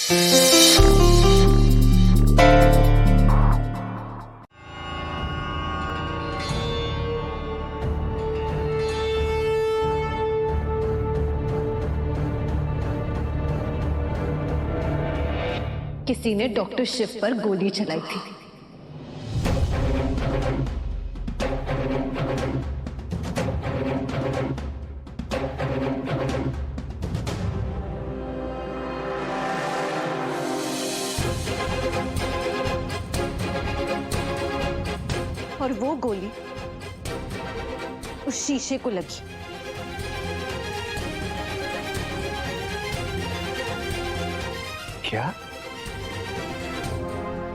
किसी ने डॉक्टर शिव पर गोली चलाई थी। और वो गोली उस शीशे को लगी। क्या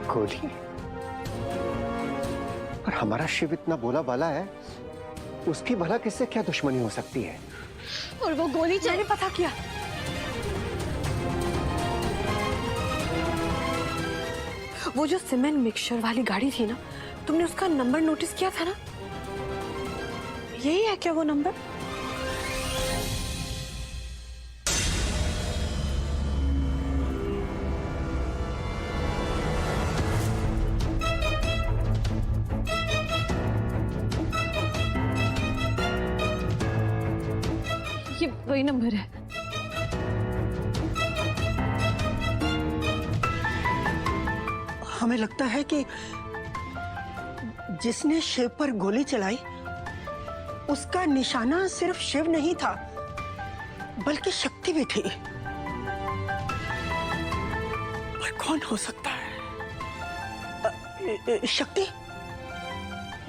गोली? और हमारा शिव इतना बोला बाला है, उसकी भला किससे क्या दुश्मनी हो सकती है? और वो गोली मैंने पता किया। वो जो सीमेंट मिक्सचर वाली गाड़ी थी ना, तुमने उसका नंबर नोटिस किया था ना? यही है क्या वो नंबर? ये वही नंबर है। हमें लगता है कि जिसने शिव पर गोली चलाई उसका निशाना सिर्फ शिव नहीं था, बल्कि शक्ति भी थी। और कौन हो सकता है? शक्ति?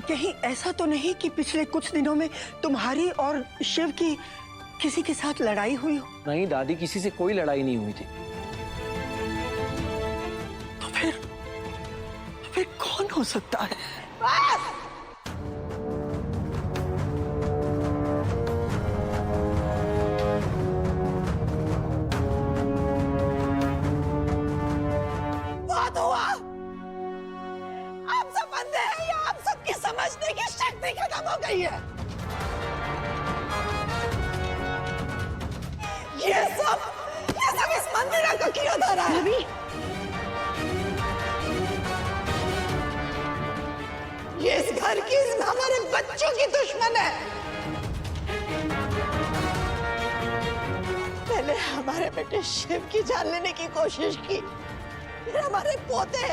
कहीं ऐसा तो नहीं कि पिछले कुछ दिनों में तुम्हारी और शिव की किसी के साथ लड़ाई हुई हो? नहीं दादी, किसी से कोई लड़ाई नहीं हुई थी। तो फिर कौन हो सकता है? बहुत हुआ। आप सब अंधे हैं या आप सबकी समझने की शक्ति खत्म हो गई है? ये सब इस मंदिर का क्यों धरा है? ये इस घर की, हमारे बच्चों की दुश्मन है। पहले हमारे बेटे शिव की जान लेने की कोशिश की, फिर हमारे पोते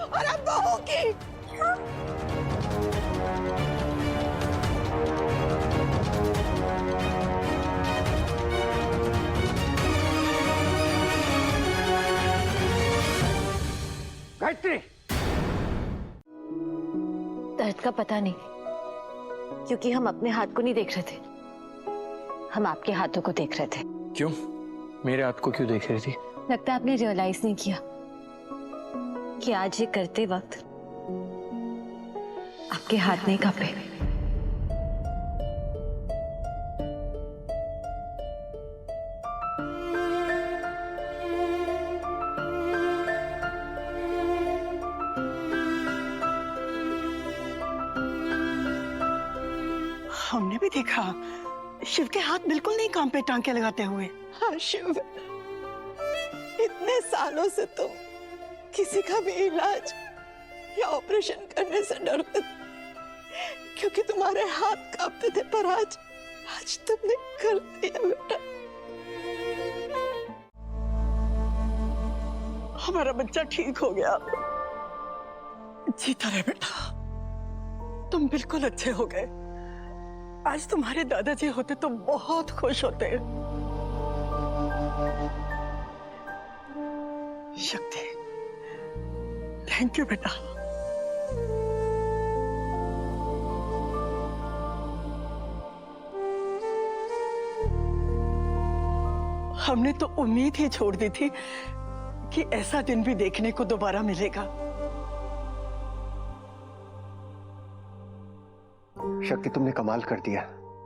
और अब बहू की। गायत्री! दर्द का पता नहीं, क्योंकि हम अपने हाथ को नहीं देख रहे थे, हम आपके हाथों को देख रहे थे। क्यों? मेरे हाथ को क्यों देख रही थी? लगता है आपने रियलाइज नहीं किया कि आज ये करते वक्त आपके हाथ नहीं कांपे। हमने भी देखा, शिव के हाथ बिल्कुल नहीं कांपे टांके लगाते हुए। हाँ शिव, इतने सालों से तुम किसी का भी इलाज या ऑपरेशन करने से डरते थे, क्योंकि तुम्हारे हाथ कांपते थे, पर आज तुमने कर दिया बेटा। हमारा बच्चा ठीक हो गया। जीता रहे बेटा, तुम बिल्कुल अच्छे हो गए। आज तुम्हारे दादाजी होते तो बहुत खुश होते। शक्ति, थैंक यू बेटा। हमने तो उम्मीद ही छोड़ दी थी कि ऐसा दिन भी देखने को दोबारा मिलेगा। शक्ति, तुमने कमाल कर दिया।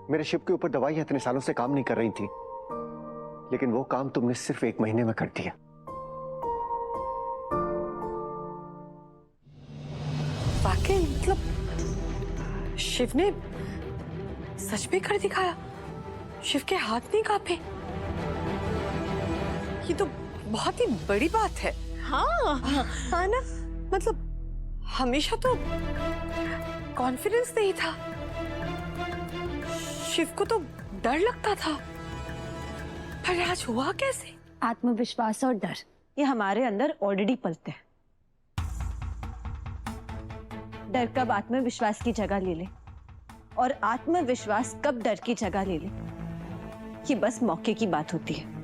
मेरे शिव के ऊपर दवाइयां इतने सालों से काम नहीं कर रही थी, लेकिन वो काम तुमने सिर्फ 1 महीने में कर दिया। वाकई मतलब शिव ने सच भी कर दिखाया। शिव के हाथ नहीं कांपे। ये तो बहुत ही बड़ी बात है। हाँ हाँ ना, मतलब हमेशा तो कॉन्फिडेंस नहीं था, शिव को तो डर लगता था, पर आज हुआ कैसे? आत्मविश्वास और डर ये हमारे अंदर ऑलरेडी पलते हैं। डर कब आत्मविश्वास की जगह ले ले और आत्मविश्वास कब डर की जगह ले ले, ये बस मौके की बात होती है।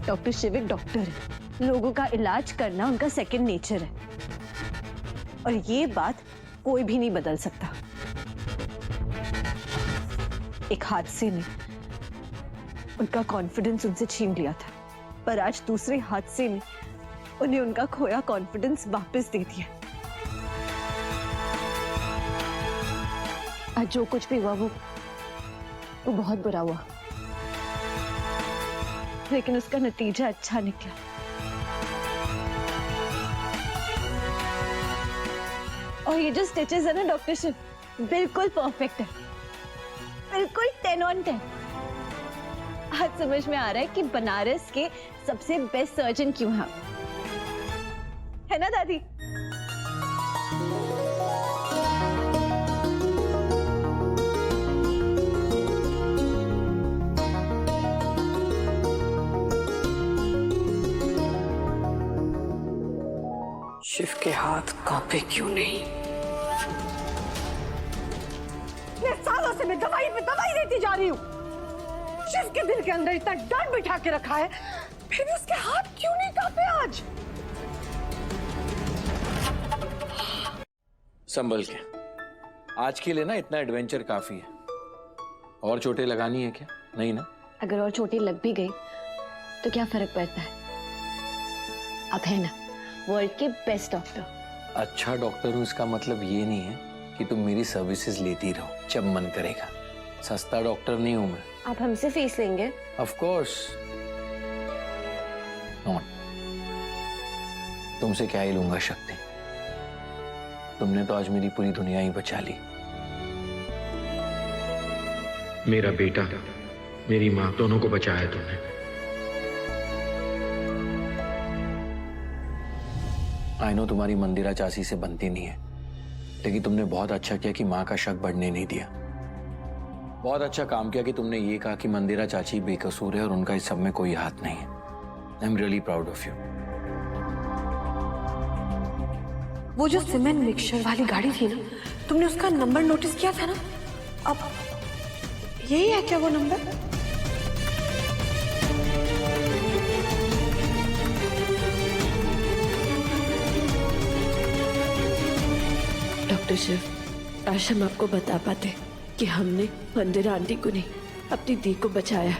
डॉक्टर शिव एक डॉक्टर है, लोगों का इलाज करना उनका सेकंड नेचर है और ये बात कोई भी नहीं बदल सकता। एक हादसे ने उनका कॉन्फिडेंस उनसे छीन लिया था, पर आज दूसरे हादसे ने उन्हें उनका खोया कॉन्फिडेंस वापस दे दिया। आज जो कुछ भी हुआ वो बहुत बुरा हुआ, लेकिन उसका नतीजा अच्छा निकला। और ये जो स्टिचेस है ना डॉक्टर शिव, बिल्कुल परफेक्ट है, बिल्कुल 10 on 10। आज समझ में आ रहा है कि बनारस के सबसे बेस्ट सर्जन क्यों हैं, है ना दादी? शिव के हाथ कांपे क्यों नहीं? ये सालों से मैं दवाई पे दवाई देती जा रही हूँ, शिव के दिल के अंदर इतना डर बिठा के रखा है, फिर भी उसके हाथ क्यों नहीं कांपे आज? संभल के, आज के लिए ना इतना एडवेंचर काफी है। और चोटें लगानी है क्या? नहीं ना? अगर और चोटें लग भी गई तो क्या फर्क पड़ता है, अब है ना वर्ल्ड के बेस्ट डॉक्टर। अच्छा डॉक्टर हूँ इसका मतलब ये नहीं है कि तुम मेरी सर्विसेज लेती रहो जब मन करेगा। सस्ता डॉक्टर नहीं हूं मैं। आप हमसे फीस लेंगे? Of course not. तुमसे क्या ही लूंगा शक्ति, तुमने तो आज मेरी पूरी दुनिया ही बचा ली। मेरा बेटा, मेरी माँ, दोनों को बचाया तुमने। आई नो तुम्हारी मंदिरा चाची से बनती नहीं है, लेकिन तुमने बहुत अच्छा किया कि माँ का शक बढ़ने नहीं दिया। बहुत अच्छा काम किया कि तुमने ये कहा कि मंदिरा चाची बेकसूर है और उनका इस सब में कोई हाथ नहीं है। I am really proud of you. वो जो सीमेंट मिक्सचर वाली गाड़ी थी ना, तुमने उसका नंबर नोटिस किया था ना? अब यही है क्या वो नंबर? डॉक्टर शिव, आज हम आपको बता पाते कि हमने मंदिरा आंटी को नहीं, अपनी दी को बचाया।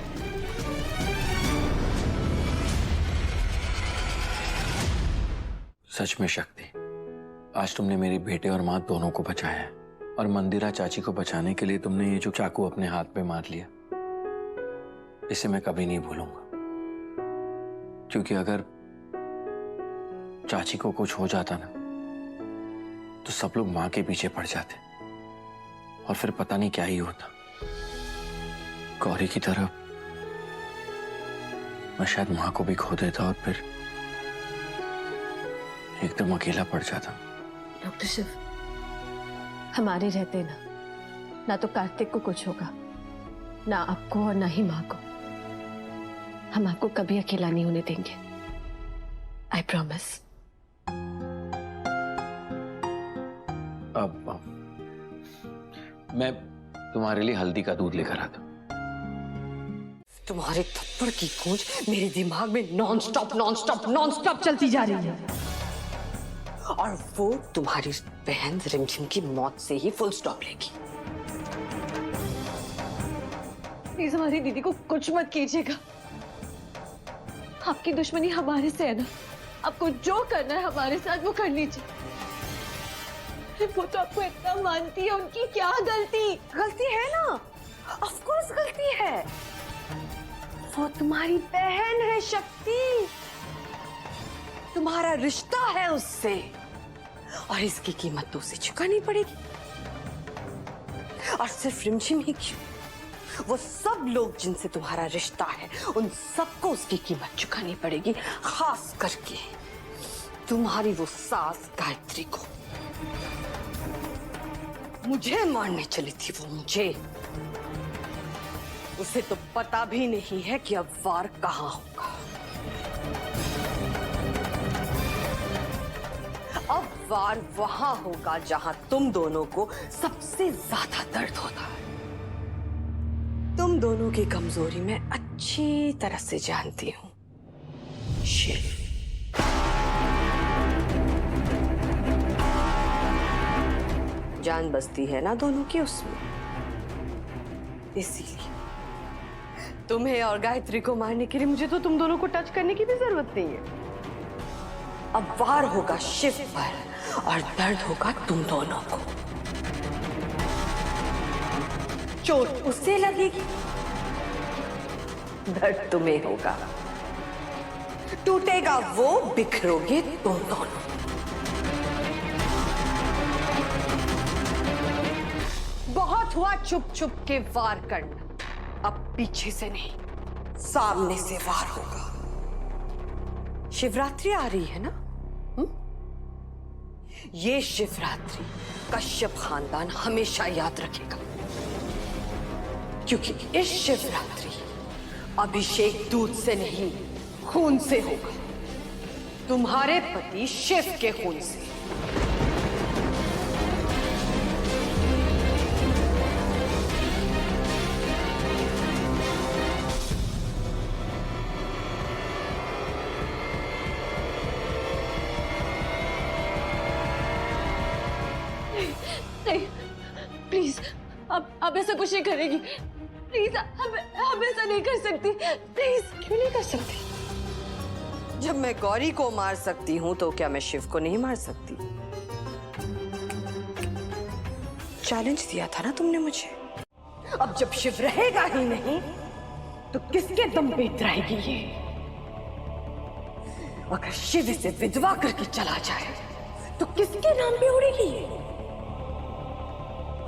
सच में शक्ति, आज तुमने मेरे बेटे और माँ दोनों को बचाया है। और मंदिरा चाची को बचाने के लिए तुमने ये जो चाकू अपने हाथ पे मार लिया, इसे मैं कभी नहीं भूलूंगा। क्योंकि अगर चाची को कुछ हो जाता ना, तो सब लोग माँ के पीछे पड़ जाते और फिर पता नहीं क्या ही होता। गौरी की तरह मैं शायद माँ को भी खो देता और फिर एकदम अकेला पड़ जाता। डॉक्टर शिव, हमारे रहते ना तो कार्तिक को कुछ होगा, ना आपको और ना ही माँ को। हम आपको कभी अकेला नहीं होने देंगे, आई प्रॉमिस। अब मैं तुम्हारे लिए हल्दी का दूध लेकर आता। तुम्हारे थप्पड़ की गूंज मेरे दिमाग में नॉन स्टॉप चलती जा रही है, और वो तुम्हारी बहन रिमझिम की मौत से ही फुल स्टॉप लेगी। प्लीज हमारी दीदी को कुछ मत कीजिएगा। आपकी दुश्मनी हमारे से है ना, आपको जो करना है हमारे साथ वो कर लीजिए। वो तो आपको इतना मानती है, उनकी क्या गलती? गलती है ना, ऑफ कोर्स गलती है। वो तुम्हारी बहन है शक्ति, तुम्हारा रिश्ता है उससे, और इसकी कीमत तो उसे चुकानी पड़ेगी। और सिर्फ रिमझिम ही क्यों, वो सब लोग जिनसे तुम्हारा रिश्ता है उन सबको उसकी कीमत चुकानी पड़ेगी, खास करके तुम्हारी वो सास गायत्री को। मुझे मारने चली थी वो, मुझे। उसे तो पता भी नहीं है कि अब वार कहां होगा। अब वार वहां होगा जहां तुम दोनों को सबसे ज्यादा दर्द होता है। तुम दोनों की कमजोरी मैं अच्छी तरह से जानती हूं, शिव। जान बसती है ना दोनों की उसमें, इसीलिए तुम्हें और गायत्री को मारने के लिए मुझे तो तुम दोनों को टच करने की भी जरूरत नहीं है। अब वार होगा शिव पर और दर्द होगा तुम दोनों को। चोट उसे लगेगी, दर्द तुम्हें होगा। टूटेगा वो, बिखरोगे तुम दोनों। बहुत हुआ चुप चुप के वार करना, अब पीछे से नहीं सामने से वार होगा। शिवरात्रि आ रही है ना? ये शिवरात्रि कश्यप खानदान हमेशा याद रखेगा, क्योंकि इस शिवरात्रि अभिषेक दूध से नहीं खून से होगा, तुम्हारे पति शिव के खून से। नहीं, प्लीज, अब ऐसा कुछ नहीं करेगी। प्लीज, अब ऐसा नहीं कर सकती। प्लीज। क्यों नहीं कर सकती? जब मैं गौरी को मार सकती हूं तो क्या मैं शिव को नहीं मार सकती? चैलेंज दिया था ना तुमने मुझे। अब जब शिव रहेगा ही नहीं तो किसके दम पे इतराएगी ये? अगर शिव इसे विधवा करके चला जाए तो किसके नाम पे उड़ेगी ये?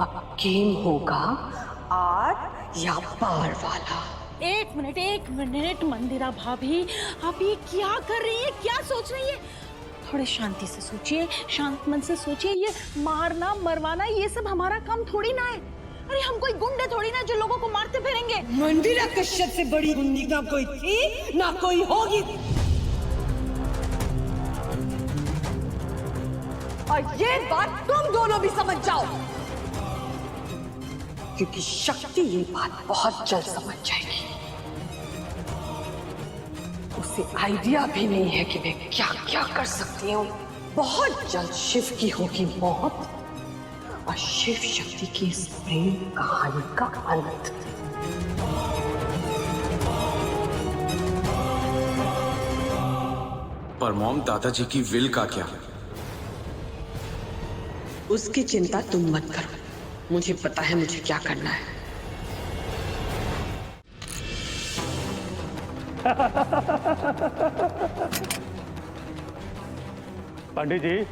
अब गेम होगा आर या पार वाला। एक मिनट मंदिरा भाभी, आप ये क्या कर रही है, क्या सोच रही है? थोड़े शांति से सोचिए, शांत मन से सोचिए। ये मारना मरवाना ये सब हमारा काम थोड़ी ना है। अरे हम कोई गुंडे थोड़ी ना जो लोगों को मारते फिरेंगे। मंदिरा कश्यप से बड़ी गुंडी ना कोई थी ना कोई होगी। और ये बात तुम दोनों भी समझ जाओ, क्योंकि शक्ति ये बात बहुत जल्द समझ जाएगी। उसे आइडिया भी नहीं है कि मैं क्या क्या कर सकती हूँ। बहुत जल्द शिव की होगी मौत और शिव शक्ति की इस प्रेम कहानी का अंत। पर मॉम, दादाजी की विल का क्या? उसकी चिंता तुम मत करो, मुझे पता है मुझे क्या करना है। पंडित जी,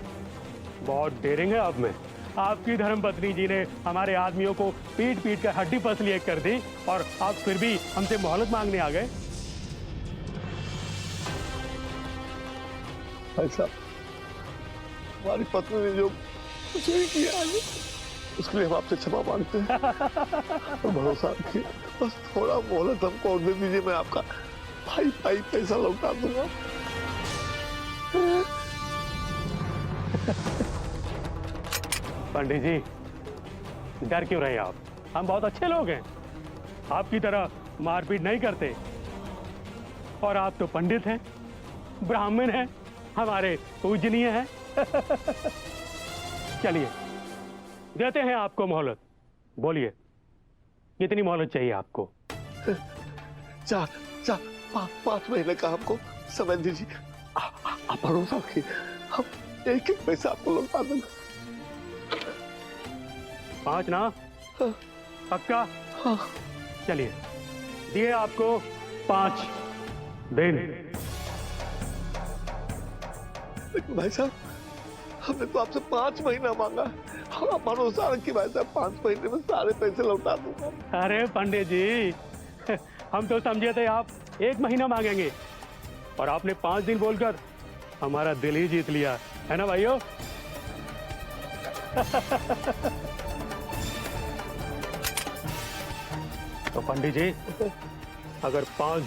बहुत डेरिंग है आप में। आपकी धर्मपत्नी जी ने हमारे आदमियों को पीट पीट कर हड्डी पसली एक कर दी और आप फिर भी हमसे मोहलत मांगने आ गए। भाई साहब, हमारी पत्नी ने जो कुछ नहीं किया है उसके लिए हम आपसे क्षमा मांगते हैं और भरोसा रखिए, बस थोड़ा मोहलत हमको और दे दीजिए, मैं आपका भाई पैसा लौटा दूंगा। पंडित जी, डर क्यों रहे आप? हम बहुत अच्छे लोग हैं, आपकी तरह मारपीट नहीं करते। और आप तो पंडित हैं, ब्राह्मण हैं, हमारे पूजनीय हैं। चलिए, देते हैं आपको मोहलत। बोलिए, कितनी मोहलत चाहिए आपको? 4-5 महीने का हमको समय दीजिए। आप भरोसा रखिए, हम एक एक पैसा आपको लौटा देंगे। 5 ना? हाँ। पक्का? हाँ। चलिए, दिए आपको 5 दिन। लेकिन भाई साहब, हमने तो आपसे 5 महीना मांगा, थोड़ा भरोसा रखिए भाई साहब, 5 महीने में सारे पैसे लौटा दूंगा। अरे पंडित जी, हम तो समझे थे आप 1 महीना मांगेंगे, और आपने 5 दिन बोलकर हमारा दिल ही जीत लिया है ना भाइयों। तो पंडित जी, अगर 5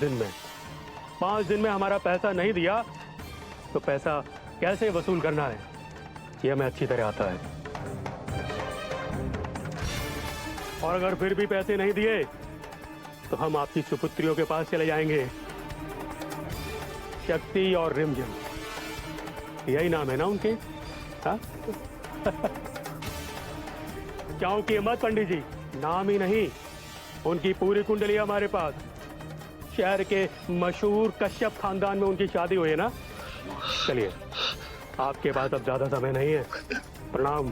दिन में हमारा पैसा नहीं दिया तो पैसा कैसे वसूल करना है ये हमें अच्छी तरह आता है, और अगर फिर भी पैसे नहीं दिए तो हम आपकी सुपुत्रियों के पास चले जाएंगे, शक्ति और रिमझिम, यही नाम है ना उनके, हाँ? क्योंकि मत पंडित जी, नाम ही नहीं, उनकी पूरी कुंडली हमारे पास। शहर के मशहूर कश्यप खानदान में उनकी शादी हुई है ना। चलिए, आपके पास अब ज्यादा समय नहीं है, प्रणाम।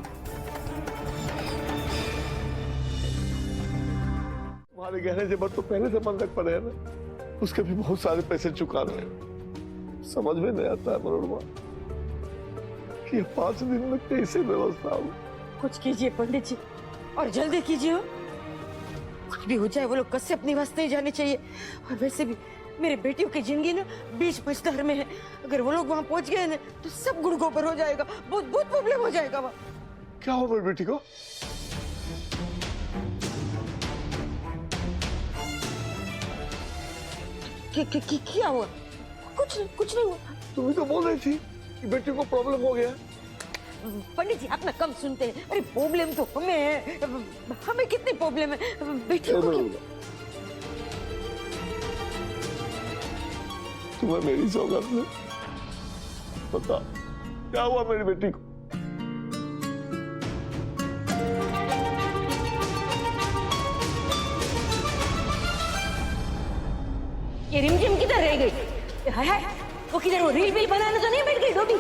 हमारे गहने जेवर तो पहले से बंधक पड़े हैं ना, उसके भी बहुत सारे पैसे चुका रहे हैं। समझ में नहीं आता है मनोरमा कि 5 दिन में कैसे व्यवस्था हो। कुछ कीजिए पंडित जी, और जल्दी कीजिए। कुछ भी हो जाए वो लोग कश्यप निवास नहीं जाने चाहिए। और वैसे भी मेरे बेटियों की जिंदगी ना बीच पछतार में है। अगर वो लोग वहां पहुंच गए ना तो सब गुड़ गोबर हो जाएगा, बहुत बहुत प्रॉब्लम हो जाएगा वहां। क्या हो मेरी बेटी को? क्या हुआ? कुछ नहीं हुआ। तुम तो बोल रही थी कि बेटी को प्रॉब्लम हो गया। पंडित जी, आप ना कम सुनते हैं। अरे प्रॉब्लम तो हमें है, हमें कितनी प्रॉब्लम है बेटी को। तुम्हें मेरी सौगात है, बता क्या हुआ मेरी बेटी को? ये रिमझिम किधर रह गई? है वो किधर? वो रील बनाने तो नहीं बैठ गई डोबी?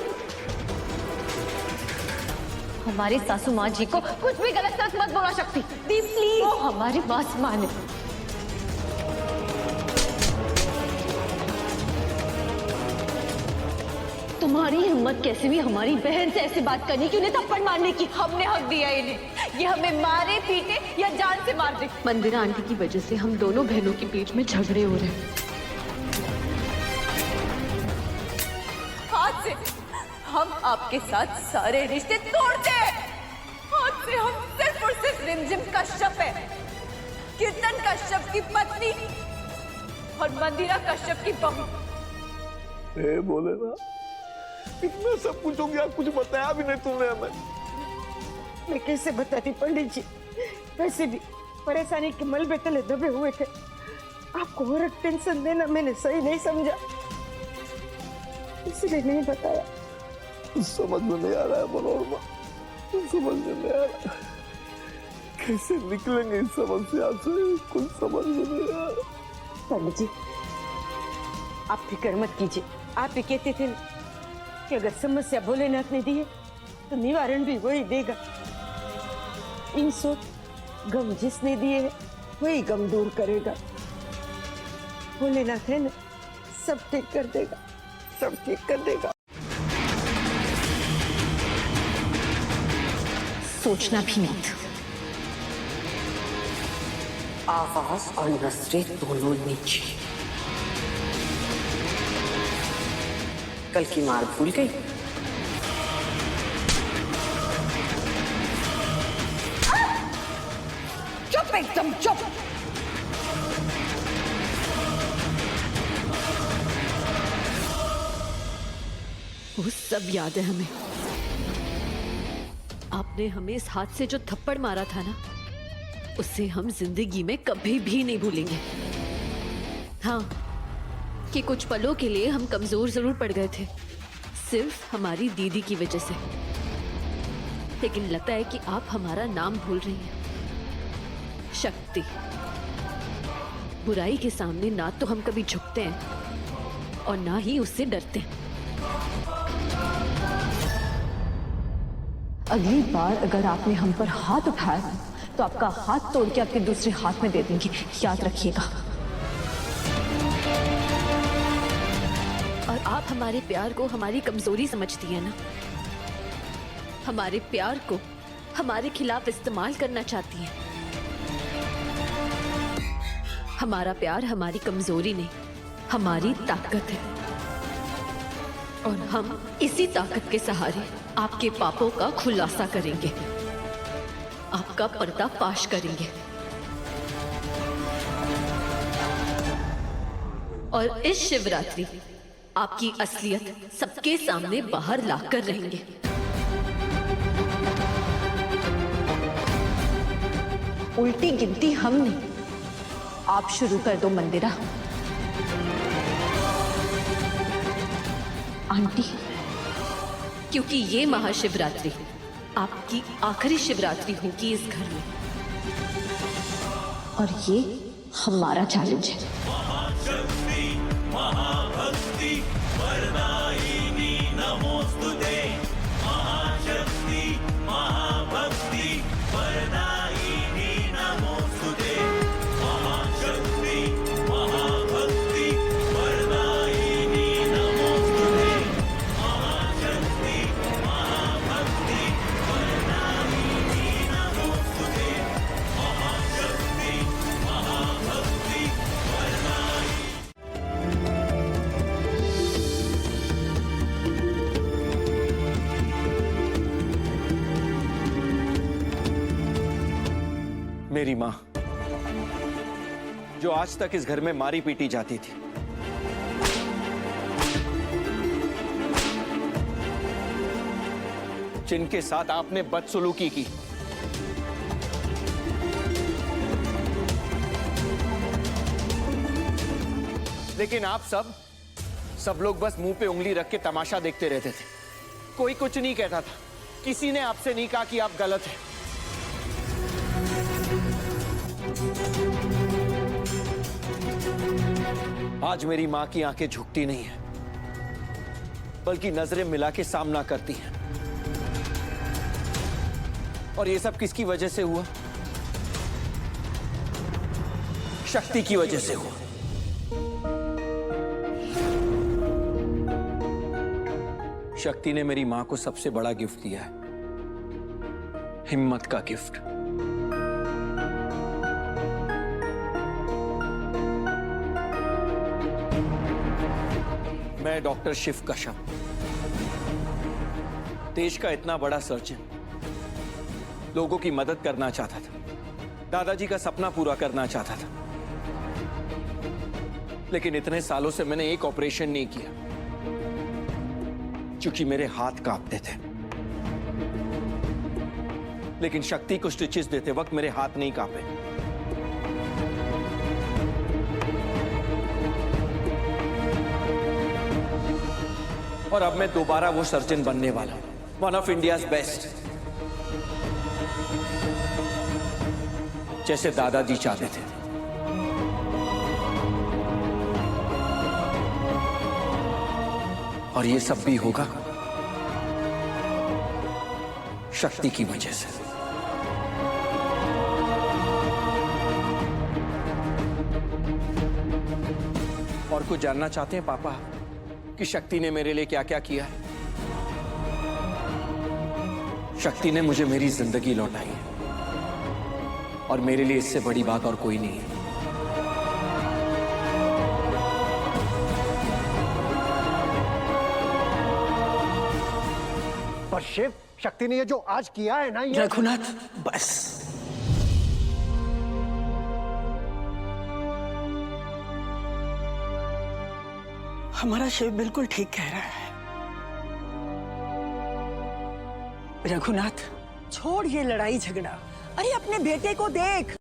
हमारी सासू माँ जी को कुछ भी गलत सच मत बोला शक्ति, प्लीज। वो हमारी बात माने। तुम्हारी हिम्मत कैसे भी हमारी बहन से ऐसी बात करने की, उन्हें थप्पड़ मारने की? हमने हक दिया इन्हें, ये हमें मारे पीटे या जान से मार दे। मंदिरा आंटी की वजह से हम दोनों बहनों के बीच में झगड़े हो रहे हैं। आज से हम आपके साथ सारे रिश्ते तोड़ते हैं। आज से हम सिर्फ और सिर्फ रिमझिम कश्यप है, कीर्तन कश्यप की पत्नी और मंदिरा कश्यप की बहू। ए बोले ना, इतना सब कुछ हो गया, कुछ बताया भी नहीं तुमने हमें। मैं कैसे बताती पंडित जी? वैसे भी परेशानी के मलबे तले दबे हुए थे। आपको और टेंशन देना मैंने सही नहीं समझा, इसलिए नहीं बताया। समझ में नहीं आ रहा है मनोरमा, समझ में नहीं आ रहा कैसे निकलेंगे इस समस्या से, कुछ समझ में नहीं आ रहा। पंडित जी, आप फिक्र मत कीजिए। आप ही कहते थे कि अगर समस्या भोलेनाथ ने दी है तो निवारण भी वही देगा। इन सब गम जिसने दिए है वही गम दूर करेगा। भोलेनाथ है ना, सब ठीक कर देगा, सब ठीक कर देगा। सोचना भी मत। आवाज और नजरें दोनों नीचे। कल की मार भूल गई? चुप, एकदम चुप। वो सब याद है हमें। आपने हमें इस हाथ से जो थप्पड़ मारा था ना, उसे हम जिंदगी में कभी भी नहीं भूलेंगे। हाँ, कि कुछ पलों के लिए हम कमजोर जरूर पड़ गए थे, सिर्फ हमारी दीदी की वजह से। लेकिन लगता है कि आप हमारा नाम भूल रही हैं। शक्ति। बुराई के सामने ना तो हम कभी झुकते हैं और ना ही उससे डरते हैं। अगली बार अगर आपने हम पर हाथ उठाया तो आपका हाथ तोड़ के आपके दूसरे हाथ में दे देंगे, याद रखिएगा। और आप हमारे प्यार को हमारी कमजोरी समझती है ना। हमारे प्यार को हमारे खिलाफ इस्तेमाल करना चाहती हैं। हमारा प्यार हमारी कमजोरी नहीं, हमारी ताकत है, और हम इसी ताकत के सहारे आपके पापों का खुलासा करेंगे, आपका पर्दाफाश करेंगे, और इस शिवरात्रि आपकी असलियत सबके सामने बाहर लाकर रहेंगे। उल्टी गिनती हम नहीं, आप शुरू कर दो मंदिरा। आंटी, क्योंकि ये महाशिवरात्रि आपकी आखिरी शिवरात्रि होगी इस घर में, और ये हमारा चैलेंज है। महाभक्ति वरदायिनी नमोस्तुते, महाशक्ति महाभक्ति वरदायिनी नमोस्तुते, महाशक्ति महाभक्ति वरदायिनी नमोस्तुते, महाशक्ति महाभक्ति वरदायिनी नमोस्तुते, महाशक्ति महाभक्ति वरदायिनी। मेरी माँ, जो आज तक इस घर में मारी पीटी जाती थी, जिनके साथ आपने बदसलूकी की, लेकिन आप सब लोग बस मुंह पे उंगली रख के तमाशा देखते रहते थे। कोई कुछ नहीं कहता था, किसी ने आपसे नहीं कहा कि आप गलत हैं। आज मेरी मां की आंखें झुकती नहीं है, बल्कि नजरें मिला के सामना करती हैं। और ये सब किसकी वजह से हुआ? शक्ति की वजह से हुआ। शक्ति ने मेरी मां को सबसे बड़ा गिफ्ट दिया है, हिम्मत का गिफ्ट। मैं डॉक्टर शिव कश्यप, देश का इतना बड़ा सर्जन, लोगों की मदद करना चाहता था, दादाजी का सपना पूरा करना चाहता था, लेकिन इतने सालों से मैंने एक ऑपरेशन नहीं किया क्योंकि मेरे हाथ कांपते थे। लेकिन शक्ति को स्टिचेस देते वक्त मेरे हाथ नहीं कांपे। और अब मैं दोबारा वो सर्जन बनने वाला हूं, वन ऑफ इंडियाज बेस्ट, जैसे दादाजी चाहते थे। और ये सब भी होगा शक्ति की वजह से। और कुछ जानना चाहते हैं पापा कि शक्ति ने मेरे लिए क्या क्या किया है? शक्ति ने मुझे मेरी जिंदगी लौटाई है, और मेरे लिए इससे बड़ी बात और कोई नहीं है। पर शिव, शक्ति ने ये जो आज किया है ना, ये रघुनाथ, बस। हमारा शिव बिल्कुल ठीक कह रहा है। रघुनाथ, छोड़ ये लड़ाई झगड़ा। अरे अपने बेटे को देख।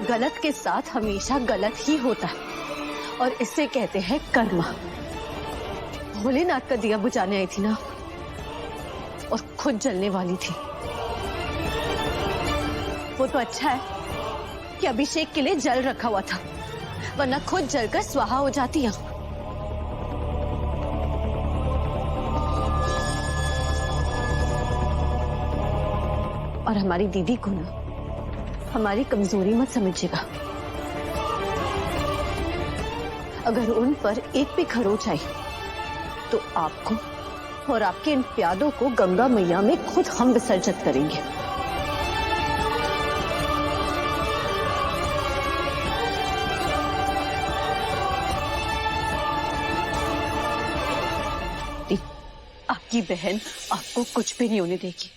गलत के साथ हमेशा गलत ही होता है, और इसे कहते हैं कर्मा। भोलेनाथ का दिया बुझाने आई थी ना, और खुद जलने वाली थी। वो तो अच्छा है कि अभिषेक के लिए जल रखा हुआ था, वरना खुद जलकर स्वाहा हो जाती है। और हमारी दीदी को ना हमारी कमजोरी मत समझिएगा। अगर उन पर एक भी खरोच आई तो आपको और आपके इन प्यादों को गंगा मैया में खुद हम विसर्जित करेंगे। आपकी बहन आपको कुछ भी नहीं होने देगी।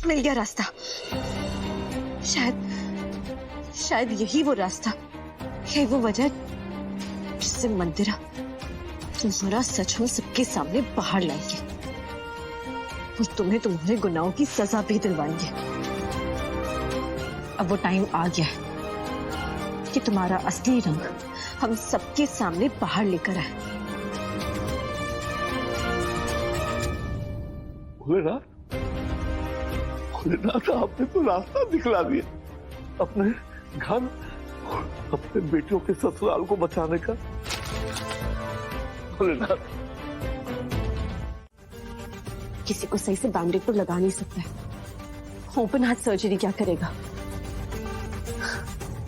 मिल गया रास्ता। शायद यही वो रास्ता, यही वो वजह जिससे मंदिरा तुम्हारा सच में सबके सामने बाहर लाएंगे और तुम्हें तुम्हारे गुनाहों की सजा भी दिलवाएंगे। अब वो टाइम आ गया है कि तुम्हारा असली रंग हम सबके सामने बाहर लेकर आए। भोलेनाथ, आपने तो रास्ता दिखला दिया अपने घर, अपने बेटियों के ससुराल को बचाने का। भोलेनाथ, किसी को सही से बैंडेज तो लगा नहीं सकता है, ओपन हार्ट सर्जरी क्या करेगा?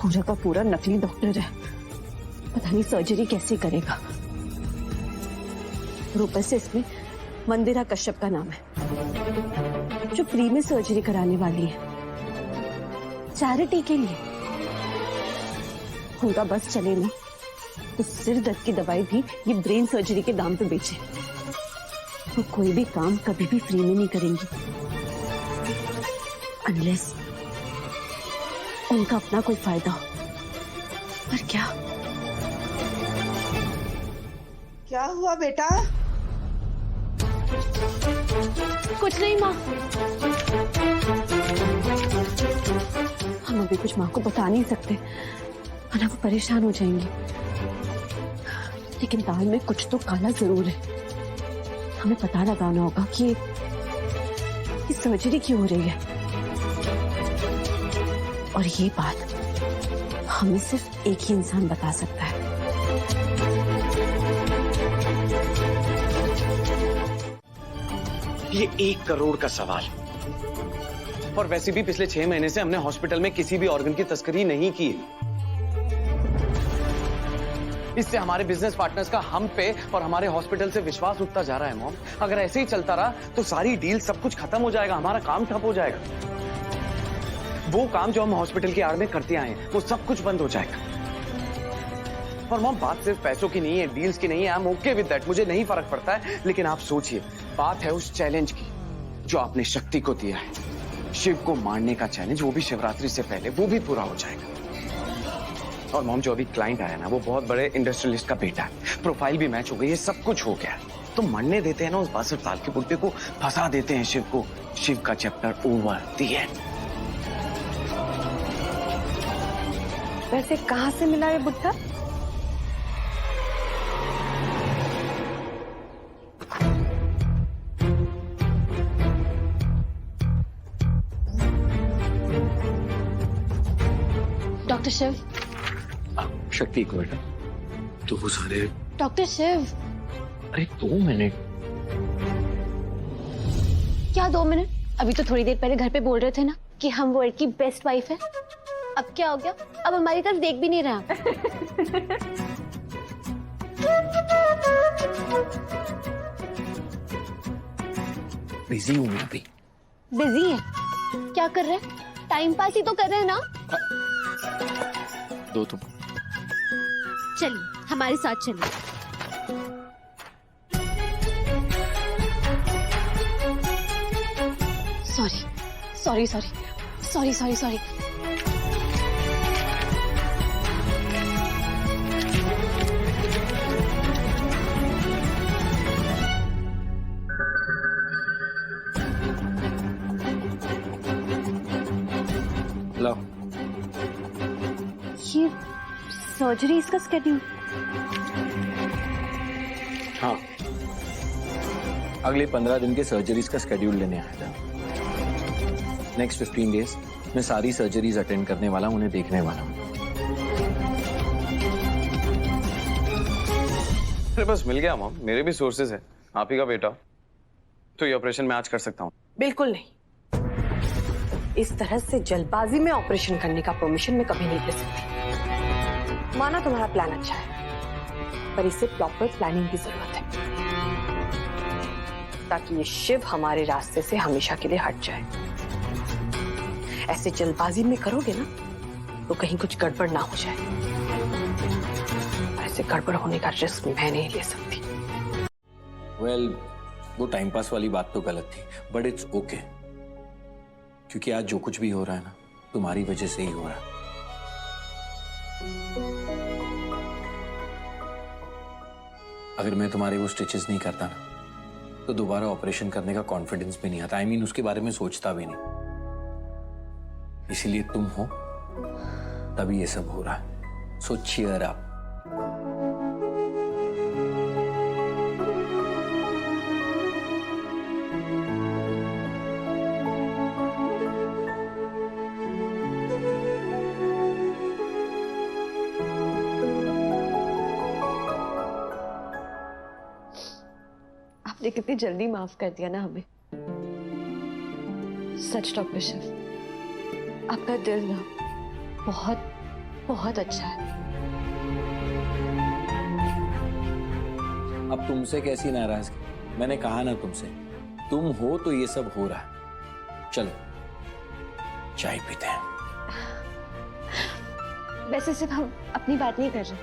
पूरा का पूरा नकली डॉक्टर है, पता नहीं सर्जरी कैसे करेगा। और ऊपर से इसमें मंदिरा कश्यप का नाम है जो फ्री में सर्जरी कराने वाली है, चैरिटी के लिए। उनका बस चले ना तो सिर दर्द की दवाई भी ये ब्रेन सर्जरी के दाम पे बेचे। वो कोई भी काम कभी भी फ्री में नहीं करेंगी अनलेस उनका अपना कोई फायदा हो। पर क्या हुआ बेटा? कुछ नहीं माँ, हम अभी कुछ माँ को बता नहीं सकते वरना वो परेशान हो जाएंगी। लेकिन दाल में कुछ तो काला जरूर है। हमें पता लगाना होगा कि ये सर्जरी क्यों हो रही है, और ये बात हमें सिर्फ एक ही इंसान बता सकता है। ये 1 करोड़ का सवाल है। और वैसे भी पिछले 6 महीने से हमने हॉस्पिटल में किसी भी ऑर्गन की तस्करी नहीं की है। इससे हमारे बिजनेस पार्टनर्स का हम पे और हमारे हॉस्पिटल से विश्वास उठता जा रहा है मॉम। अगर ऐसे ही चलता रहा तो सारी डील, सब कुछ खत्म हो जाएगा, हमारा काम ठप हो जाएगा। वो काम जो हम हॉस्पिटल की आड़ में करते आए हैं वो सब कुछ बंद हो जाएगा। और मॉम, बात सिर्फ पैसों की नहीं है, डील्स की नहीं है। I am okay with that, मुझे नहीं फर्क पड़ता है। लेकिन आप सोचिए, बात है उस चैलेंज की जो आपने शक्ति को दिया है। शिव को मारने का चैलेंज, वो भी शिवरात्रि से पहले, वो भी पूरा हो जाएगा। और मॉम, जो अभी क्लाइंट आया ना, वो बहुत बड़े इंडस्ट्रियलिस्ट का बेटा है। प्रोफाइल भी मैच हो गई है, सब कुछ हो गया। तो मरने देते हैं ना उस 62 साल के बुड्ढे को, फंसा देते हैं शिव को। शिव का चैप्टर ओवर, द एंड। वैसे कहाँ से मिला ये बुड्ढा? डॉक्टर शिव। शक्ति को बेटा, तो वो सारे। डॉक्टर शिव। अरे 2 मिनट। क्या 2 मिनट? अभी तो थोड़ी देर पहले घर पे बोल रहे थे ना कि हम वर्ल्ड की बेस्ट वाइफ है। अब क्या हो गया? अब हमारी तरफ देख भी नहीं रहा। बिजी हूँ मैं अभी। बिजी है? क्या कर रहे हैं? टाइम पास ही तो कर रहे हैं ना। दो तुम। चलिए हमारे साथ चलिए। सॉरी। सर्जरी इसका स्केड्यूल? हाँ, अगले 15 दिन के सर्जरीज का स्केड्यूल लेने आया था। नेक्स्ट 15 डेज मैं सारी सर्जरीज अटेंड करने वाला हूं, उन्हें देखने वाला हूं। अरे बस मिल गया मॉम, मेरे भी सोर्सेज है, आप ही का बेटा, तो ये ऑपरेशन मैं आज कर सकता हूँ। बिल्कुल नहीं। इस तरह से जल्दबाजी में ऑपरेशन करने का परमिशन मैं कभी नहीं दे सकती। माना तुम्हारा प्लान अच्छा है, पर इसे प्रॉपर प्लानिंग की जरूरत है, ताकि ये शिव हमारे रास्ते से हमेशा के लिए हट जाए। ऐसे जल्दबाजी में करोगे ना, तो कहीं कुछ गड़बड़ ना हो जाए। ऐसे गड़बड़ होने का रिस्क मैं नहीं ले सकती। वेल, वो टाइम पास वाली बात तो गलत थी, बट इट्स ओके, क्योंकि आज जो कुछ भी हो रहा है ना, तुम्हारी वजह से ही हो रहा है। अगर मैं तुम्हारे वो स्टिचेस नहीं करता ना, तो दोबारा ऑपरेशन करने का कॉन्फिडेंस भी नहीं आता। I mean, उसके बारे में सोचता भी नहीं। इसीलिए तुम हो, तभी ये सब हो रहा है। सो cheer up। आपने कितनी जल्दी माफ कर दिया ना हमें। सच डॉक्टर शिव, आपका दिल ना बहुत बहुत अच्छा है। अब तुमसे कैसी नाराजगी? मैंने कहा ना तुमसे, तुम हो तो ये सब हो रहा है। चलो चाय पीते हैं। वैसे सिर्फ हम अपनी बात नहीं कर रहे,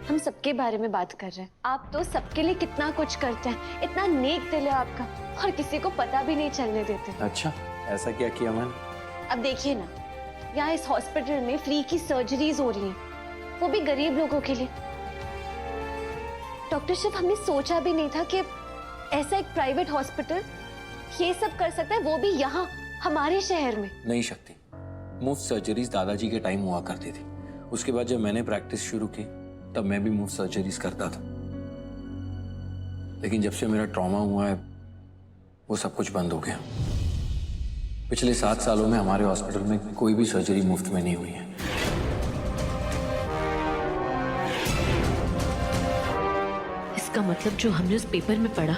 हम सबके बारे में बात कर रहे हैं। आप तो सबके लिए कितना कुछ करते हैं, इतना नेक दिल है आपका, और किसी को पता भी नहीं चलने देते। अच्छा, ऐसा क्या किया मैंने? अब देखिए ना, यहाँ इस हॉस्पिटल में फ्री की सर्जरीज हो रही हैं, वो भी गरीब लोगों के लिए। डॉक्टर शिव, हमने सोचा भी नहीं था कि ऐसा एक प्राइवेट हॉस्पिटल ये सब कर सकता है, वो भी यहाँ हमारे शहर में। नहीं शक्ति, मुफ्त सर्जरीज दादाजी के टाइम हुआ करती थी। उसके बाद जब मैंने प्रैक्टिस शुरू की, तब मैं भी मुफ्त सर्जरीज करता था। लेकिन जब से मेरा ट्रॉमा हुआ है, वो सब कुछ बंद हो गया। पिछले 7 सालों में हमारे हॉस्पिटल में कोई भी सर्जरी मुफ्त में नहीं हुई है। इसका मतलब जो हमने उस पेपर में पढ़ा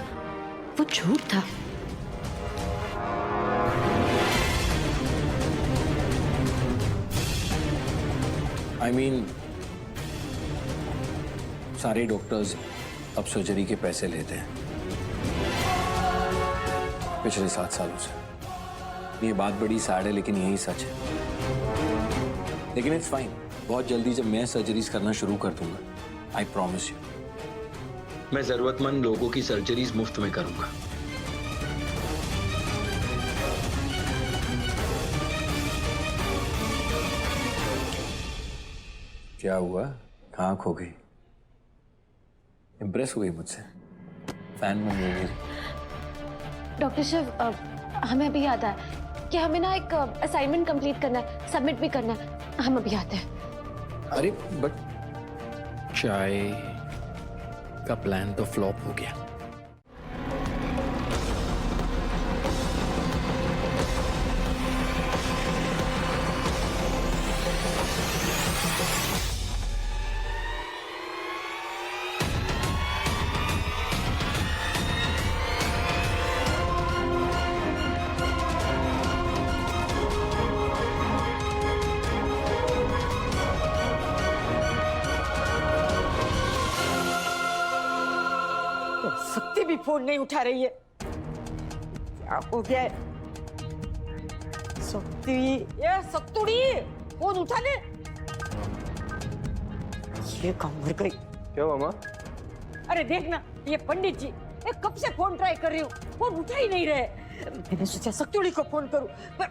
वो झूठ था। I mean, सारे डॉक्टर्स अब सर्जरी के पैसे लेते हैं पिछले 7 सालों से। ये बात बड़ी सैड है, लेकिन यही सच है। लेकिन इट्स फाइन, बहुत जल्दी जब मैं सर्जरीज करना शुरू कर दूंगा, आई प्रॉमिस यू, मैं जरूरतमंद लोगों की सर्जरीज मुफ्त में करूंगा। क्या हुआ? कहाँ खो गई? इम्प्रेस हुई मुझसे? फैन बन गई मेरी? डॉक्टर शिव, हमें अभी याद आया कि हमें ना एक असाइनमेंट कंप्लीट करना है, सबमिट भी करना है। हम अभी आते हैं। अरे बट चाय का प्लान तो फ्लॉप हो गया। शक्ति भी फोन नहीं उठा रही है। क्या हो गया है? शक्ति, ये सत्तुड़ी, फोन उठा ले। ये कहाँ मर गई? क्या हुआ माँ? अरे देखना, ये पंडित जी, ये कब से फोन ट्राई कर रही हूँ, फोन उठा ही नहीं रहे। मैंने सोचा सत्तुड़ी को फोन करूँ, पर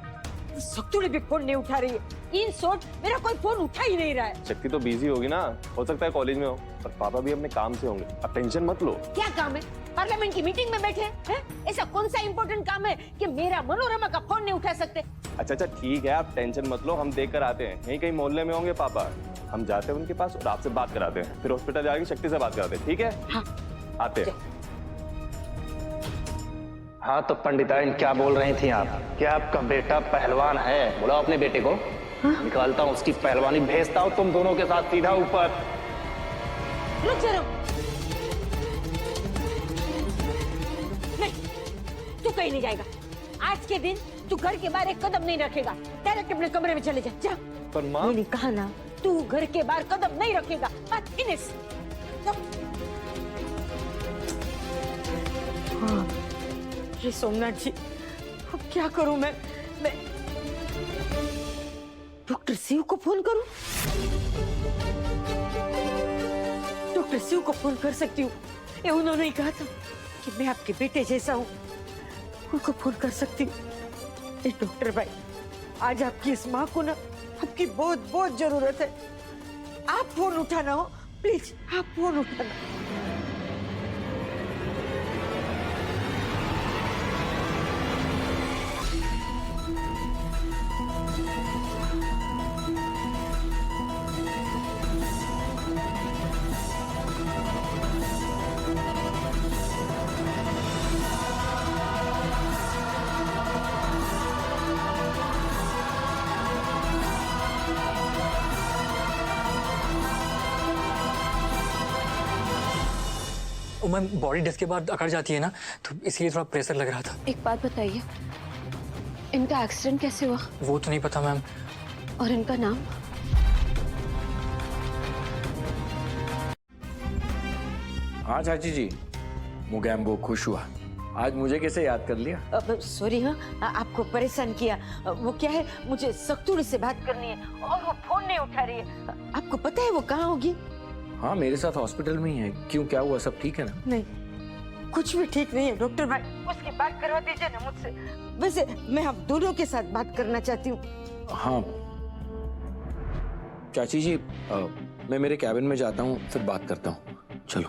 सक्तुड़ी भी फोन नहीं उठा रही है। इन शॉर्ट मेरा कोई फोन उठा ही नहीं रहा है। शक्ति तो बिजी होगी ना, हो सकता है कॉलेज में हो, पर पापा भी अपने काम से होंगे। अब टेंशन मत लो। क्या काम है? पार्लियामेंट की मीटिंग में बैठे हैं? ऐसा कौन सा इम्पोर्टेंट काम है कि मेरा मनोरमा का फोन नहीं उठा सकते? अच्छा ठीक है, आप टेंशन मत लो, हम देख कर आते हैं। यहीं कहीं मोहल्ले में होंगे पापा, हम जाते हैं उनके पास और आपसे बात कराते हैं, फिर हॉस्पिटल जाके शक्ति से बात कराते हैं। ठीक है? हाँ। आते हैं। हाँ तो पंडिताइन क्या बोल रही थी आप? क्या आपका बेटा पहलवान है? बुलाओ अपने बेटे को। हाँ? निकालता हूँ उसकी पहलवानी, भेजता हूँ तुम दोनों के साथ सीधा ऊपर। रुक जरा। नहीं, तू कहीं नहीं जाएगा। आज के दिन तू घर के बाहर एक कदम नहीं रखेगा। डायरेक्ट अपने कमरे में चले जा। पर माँ, मैंने कहा ना, तू घर के बाहर कदम नहीं रखेगा। बात फिनिश। हाँ, ये सोमनाथ जी, अब क्या करूं मैं डॉक्टर शिव को फोन करूं? डॉक्टर शिव को फोन कर सकती हूँ। ये उन्होंने ही कहा था कि मैं आपके बेटे जैसा हूँ, उनको फोन कर सकती हूँ। डॉक्टर भाई, आज आपकी इस माँ को ना आपकी बहुत बहुत जरूरत है। आप फोन उठाना हो, प्लीज आप फोन उठाना। मैम, बॉडी डेथ के बाद अकड़ जाती है ना, तो इसलिए थोड़ा प्रेशर लग रहा था। एक बात बताइए, इनका एक्सीडेंट कैसे हुआ? वो तो नहीं पता मैम। और इनका नाम? हाँ चाची जी, मुगैम्बो खुश हुआ। आज मुझे कैसे याद कर लिया? सॉरी, हाँ आपको परेशान किया। वो क्या है, मुझे सक्तुड़ी से बात करनी है और वो फोन नहीं उठा रही है। आपको पता है वो कहाँ होगी? हाँ, मेरे साथ हॉस्पिटल में ही है। क्यों, क्या हुआ? सब ठीक है ना? नहीं, कुछ भी ठीक नहीं है डॉक्टर भाई। उसकी बात करवा दीजिए ना मुझसे। वैसे मैं आप दोनों के साथ बात करना चाहती हूँ। हाँ चाची जी, मैं मेरे कैबिन में जाता हूँ, फिर बात करता हूँ। चलो।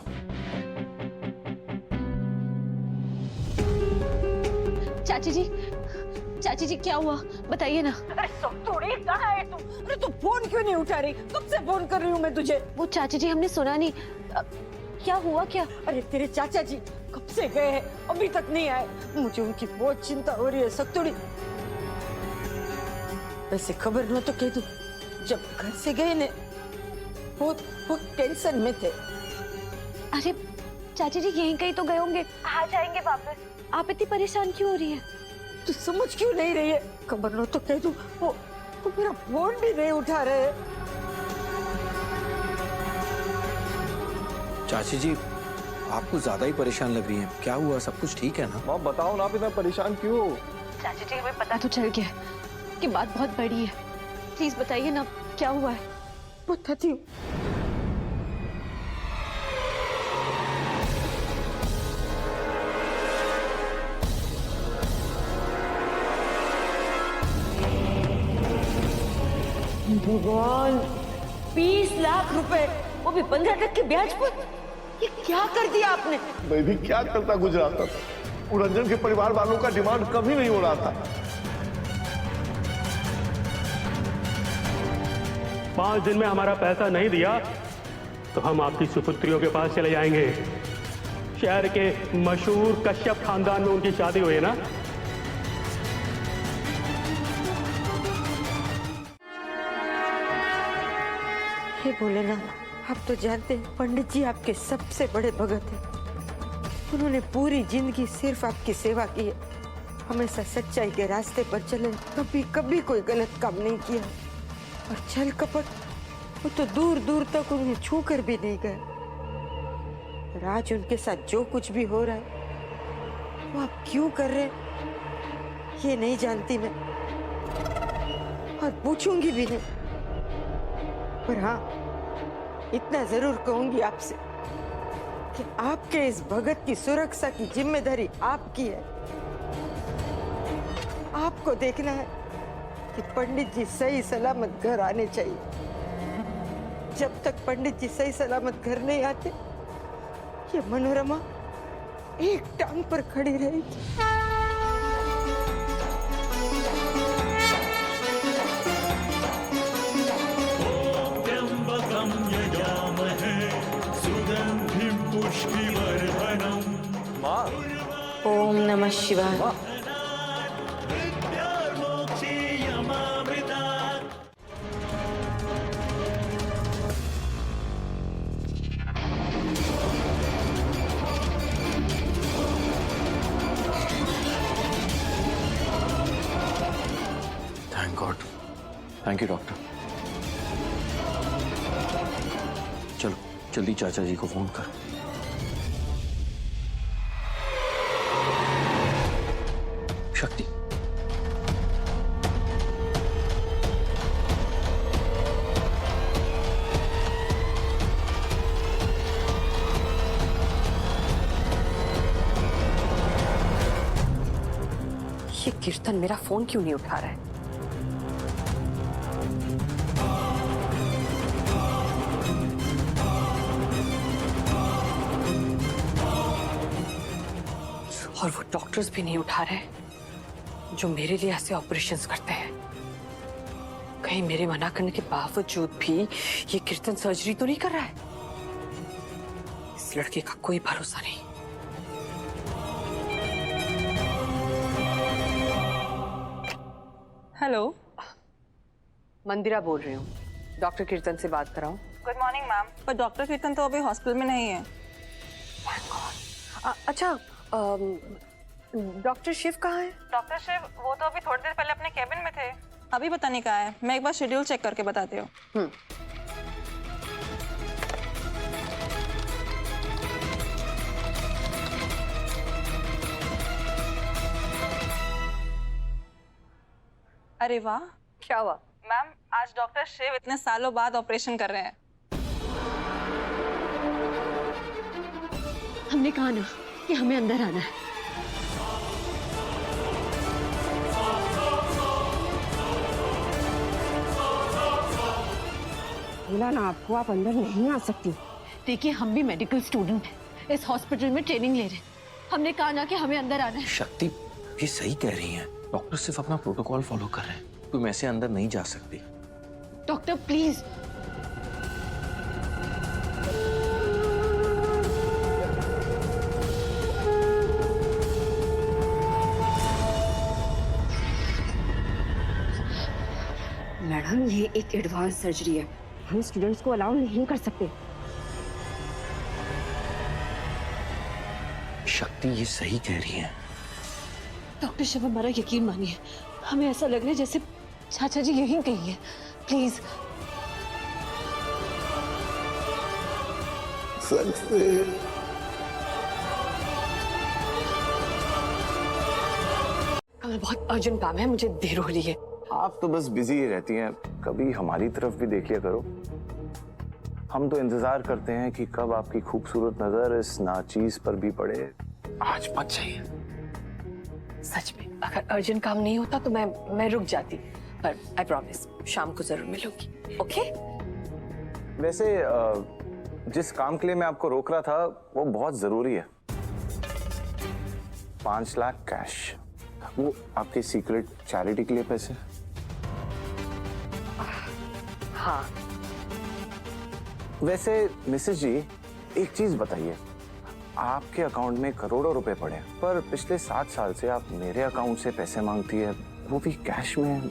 चाची जी क्या हुआ, बताइए ना। अरे सक्तुड़ी, कहाँ है तू? अरे तू फोन क्यों नहीं उठा रही? कब से फोन कर रही हूँ मैं तुझे। वो चाची जी, हमने सुना नहीं। क्या हुआ क्या? अरे तेरे चाचा जी कब से गए हैं, अभी तक नहीं आए। मुझे उनकी बहुत चिंता हो रही है सक्तुड़ी। वैसे खबर न तो कह दूं, जब घर से गए ने बहुत टेंशन में थे। अरे चाची जी यहीं कहीं तो गए होंगे, आ जाएंगे वापस। आप इतनी परेशान क्यों हो रही है? तू समझ क्यों नहीं रही है? खबर न तो कह दूं, वो मेरा फोन भी नहीं उठा रहे। चाची जी, आपको ज्यादा ही परेशान लग रही हैं। क्या हुआ? सब कुछ ठीक है ना? माँ बताओ ना, आप इतना परेशान क्यों हो? चाची जी, हमें पता तो चल गया है कि बात बहुत बड़ी है। प्लीज बताइए ना, क्या हुआ है? बताती हूँ। भगवान, 20 लाख रुपए, वो भी 15% के ब्याज पर। ये क्या कर दिया आपने? मैं भी क्या करता गुजराता था। रंजन के परिवार वालों का डिमांड कभी नहीं हो रहा था। 5 दिन में हमारा पैसा नहीं दिया तो हम आपकी सुपुत्रियों के पास चले जाएंगे। शहर के मशहूर कश्यप खानदान में उनकी शादी हुई है ना। हे भोलेनाथ, आप तो जानते हैं पंडित जी आपके सबसे बड़े भगत हैं। उन्होंने पूरी जिंदगी सिर्फ आपकी सेवा की है, हमेशा सच्चाई के रास्ते पर चले, कभी कभी कोई गलत काम नहीं किया। और छल कपट, वो तो दूर दूर तक उन्हें छू कर भी नहीं गए। और आज उनके साथ जो कुछ भी हो रहा है, वो आप क्यों कर रहे हैं, ये नहीं जानती मैं, और पूछूंगी भी नहीं। पर हाँ, इतना जरूर कहूंगी आपसे कि आपके इस भगत की सुरक्षा की जिम्मेदारी आपकी है। आपको देखना है कि पंडित जी सही सलामत घर आने चाहिए। जब तक पंडित जी सही सलामत घर नहीं आते, ये मनोरमा एक टांग पर खड़ी रहेगी। माँ, ओम नमः शिवाय। Thank God. Thank you doctor. चलो जल्दी चाचा जी को फोन कर। शक्ति, ये कीर्तन मेरा फोन क्यों नहीं उठा रहा है? और वो डॉक्टर्स भी नहीं उठा रहे जो मेरे लिए ऐसे ऑपरेशंस करते हैं। कहीं मेरे मना करने के बावजूद भी ये कीर्तन सर्जरी तो नहीं कर रहा है? इस लड़के का कोई भरोसा नहीं। हेलो, मंदिरा बोल रही हूँ, डॉक्टर कीर्तन से बात कराऊं? Good morning ma'am. पर डॉक्टर कीर्तन तो अभी हॉस्पिटल में नहीं है। अच्छा, डॉक्टर शिव कहाँ है? डॉक्टर शिव वो तो अभी थोड़ी देर पहले अपने केबिन में थे, अभी पता नहीं कहाँ है। मैं एक बार शेड्यूल चेक करके बताती हूँ। अरे वाह, क्या हुआ? मैम आज डॉक्टर शिव इतने सालों बाद ऑपरेशन कर रहे हैं। हमने कहा ना कि हमें अंदर आना है। बोला ना आपको, आप अंदर नहीं आ सकती। देखिए, हम भी मेडिकल स्टूडेंट हैं, इस हॉस्पिटल में ट्रेनिंग ले रहे हैं। हमने कहा ना कि हमें अंदर आना है। शक्ति ये सही कह रही हैं। डॉक्टर सिर्फ अपना प्रोटोकॉल फॉलो कर रहे हैं। तुम ऐसे अंदर नहीं जा सकती। Doctor please. मैडम, ये एक एडवांस सर्जरी है, हम स्टूडेंट्स को अलाउ नहीं कर सकते। शक्ति ये सही कह रही हैं। डॉक्टर शिव, हमारा यकीन मानिए, हमें ऐसा लग रहा है जैसे चाचा जी यहीं कहीं है। प्लीज। हमें बहुत अर्जेंट काम है, मुझे देर हो रही है। आप तो बस बिजी ही रहती हैं, कभी हमारी तरफ भी देख लिया करो। हम तो इंतजार करते हैं कि कब आपकी खूबसूरत नजर इस नाचीज पर भी पड़े। आज मत चाहिए। सच में, अगर अर्जेंट काम नहीं होता तो मैं रुक जाती, पर आई प्रॉमिस शाम को जरूर मिलूंगी। ओके? वैसे जिस काम के लिए मैं आपको रोक रहा था वो बहुत जरूरी है। 5 लाख कैश, वो आपके सीक्रेट चैरिटी के लिए पैसे। हाँ। वैसे मिसेस जी, एक चीज बताइए, आपके अकाउंट में करोड़ों रुपए पड़े हैं, पर पिछले 7 साल से आप मेरे अकाउंट से पैसे मांगती है, वो भी कैश में।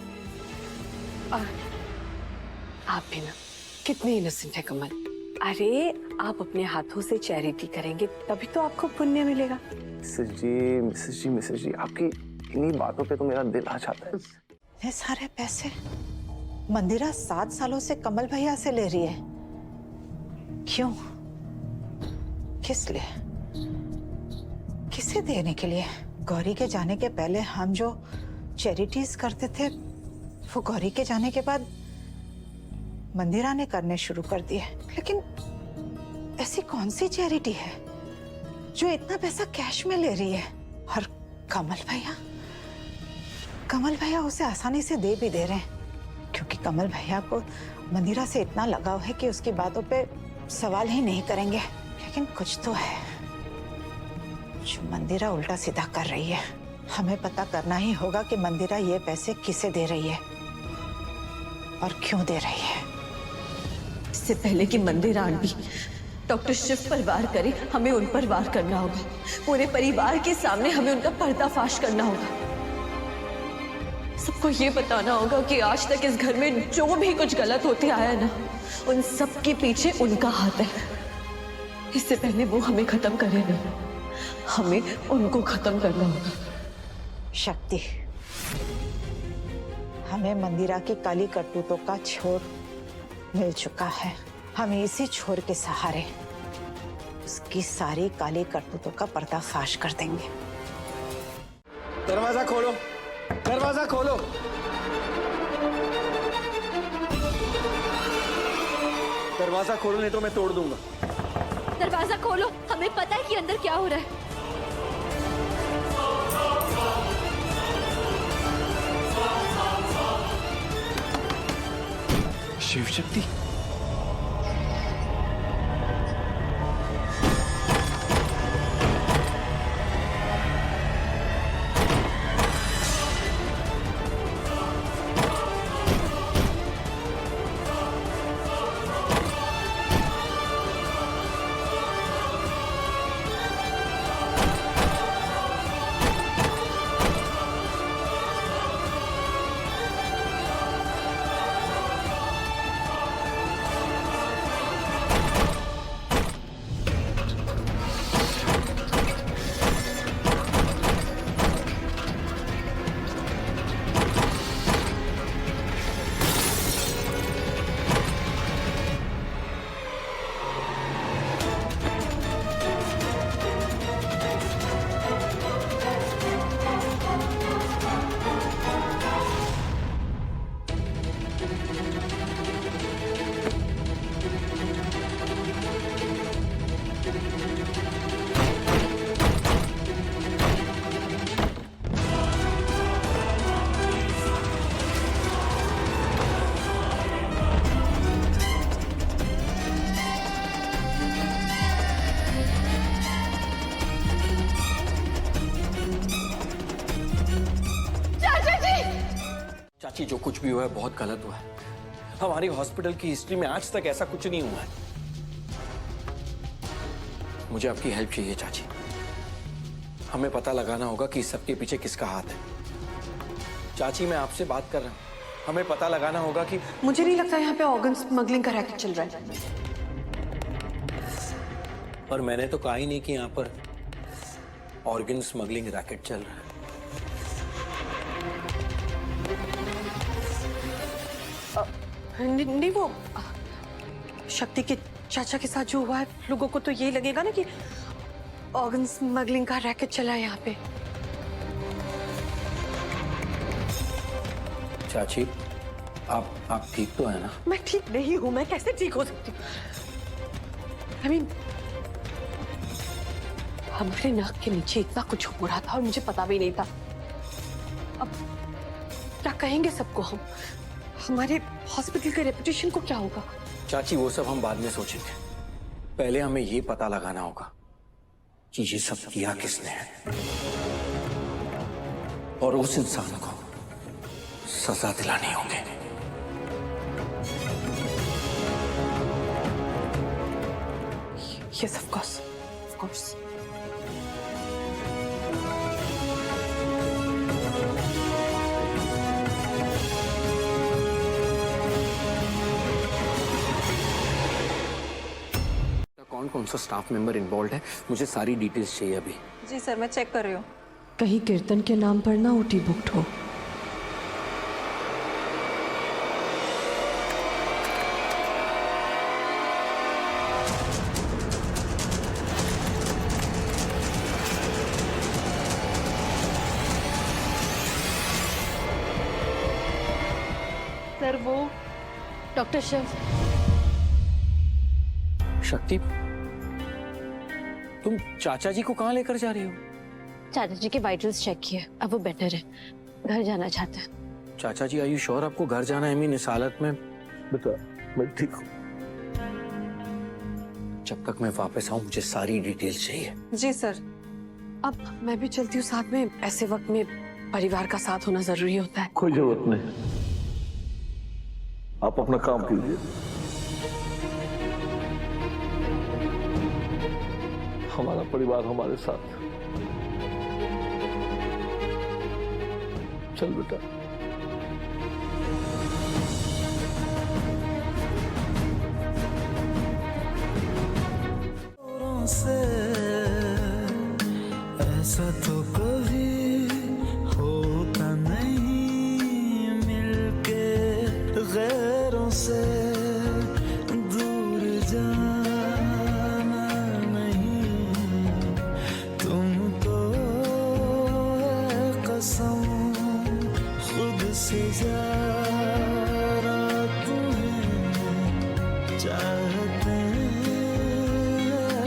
आप भी ना कितने इनोसेंट है कमल। अरे आप अपने हाथों से चैरिटी करेंगे तभी तो आपको पुण्य मिलेगा। मिसेस जी, आपकी इन्हीं बातों पे तो मेरा दिल आ जाता है। ये सारे पैसे मंदिरा 7 सालों से कमल भैया से ले रही है। क्यों? किस लिए? किसे देने के लिए? गौरी के जाने के पहले हम जो चैरिटीज करते थे, वो गौरी के जाने के बाद मंदिरा ने करने शुरू कर दिए। लेकिन ऐसी कौन सी चैरिटी है जो इतना पैसा कैश में ले रही है? और कमल कमल भैया उसे आसानी से दे भी दे रहे हैं, क्योंकि कमल भैया को मंदिरा से इतना लगाव है कि उसकी बातों पे सवाल ही नहीं करेंगे। लेकिन कुछ तो है जो मंदिरा उल्टा सीधा कर रही है। हमें पता करना ही होगा कि मंदिरा ये पैसे किसे दे रही है और क्यों दे रही है। इससे पहले कि मंदिरा आंटी डॉक्टर शिव पर वार करे, हमें उन पर वार करना होगा। पूरे परिवार के सामने हमें उनका पर्दाफाश करना होगा। सबको ये बताना होगा कि आज तक इस घर में जो भी कुछ गलत होते आया ना, उन सब के पीछे उनका हाथ है। इससे पहले वो हमें खत्म करे ना, हमें उनको खत्म करना होगा। शक्ति, हमें मंदिरा की काली करतूतों का छोर मिल चुका है। हमें इसी छोर के सहारे उसकी सारी काली करतूतों का पर्दाफाश कर देंगे। दरवाजा खोलो, दरवाजा खोलो। दरवाजा खोलो नहीं तो मैं तोड़ दूंगा। दरवाजा खोलो, हमें पता है कि अंदर क्या हो रहा है। शिव शक्ति, चाची जो कुछ भी हुआ है बहुत गलत हुआ है। हमारी हॉस्पिटल की हिस्ट्री में आज तक ऐसा कुछ नहीं हुआ है। मुझे आपकी हेल्प चाहिए चाची। हमें पता लगाना होगा कि इस सबके पीछे किसका हाथ है। चाची मैं आपसे बात कर रहा हूँ, हमें पता लगाना होगा कि। मुझे नहीं लगता यहाँ पे ऑर्गन स्मगलिंग का रैकेट चल रहा है। पर मैंने तो कहा ही नहीं कि यहाँ पर ऑर्गन स्मगलिंग रैकेट चल रहा है। नहीं, वो शक्ति के चाचा के साथ जो हुआ है, लोगों को तो यही लगेगा ना कि ऑर्गन स्मगलिंग का रैकेट चला है यहाँ पे। चाची आप ठीक तो है ना? मैं ठीक नहीं हूँ, मैं कैसे ठीक हो सकती हूँ? I mean, हमारे नाक के नीचे इतना कुछ हो रहा था और मुझे पता भी नहीं था। अब क्या कहेंगे सबको हम? हमारे हॉस्पिटल के रेपुटेशन को क्या होगा? चाची वो सब हम बाद में सोचेंगे। पहले हमें ये पता लगाना होगा कि ये सब किया किसने है और उस इंसान को सजा दिलानी होगी। Yes, of course, of course. कौन सा स्टाफ मेंबर इन्वॉल्व है, मुझे सारी डिटेल्स चाहिए अभी। जी सर, मैं चेक कर रही हूँ। कहीं कीर्तन के नाम पर ना ओटी बुक्ड हो। सर वो डॉक्टर शिव। शक्ति, तुम चाचा जी को कहाँ लेकर जा रही हो? चाचा जी के वाइटल्स चेक किए, अब वो बेटर है। घर जाना चाहते हैं। चाचा जी, आयु श्योर आपको घर जाना है? मीन इस हालत में? बेटा मैं ठीक हूँ। जब तक मैं वापस आऊं मुझे सारी डिटेल्स चाहिए। जी सर। अब मैं भी चलती हूँ साथ में। ऐसे वक्त में परिवार का साथ होना जरूरी होता है। कोई जरूरत नहीं, आप अपना काम कीजिए। हमारा परिवार हमारे साथ। चल बेटा। से ऐसा तो कभी होता नहीं, मिलके गैरों से दूर जाना नहीं। तुमको कसम खुद से ज़्यादा तुम्हें चाहते हैं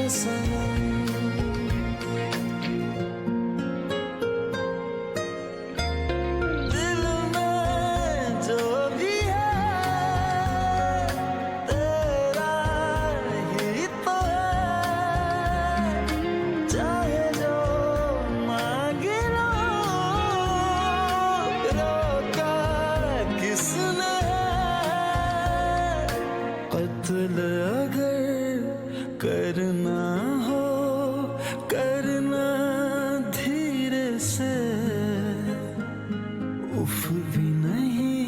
सनम। दिल में जो भी है तेरा ही तो है, चाहे जो मांगे लो, रोका किसने है। कत्ल अगर करना हो करना धीरे से, उफ भी नहीं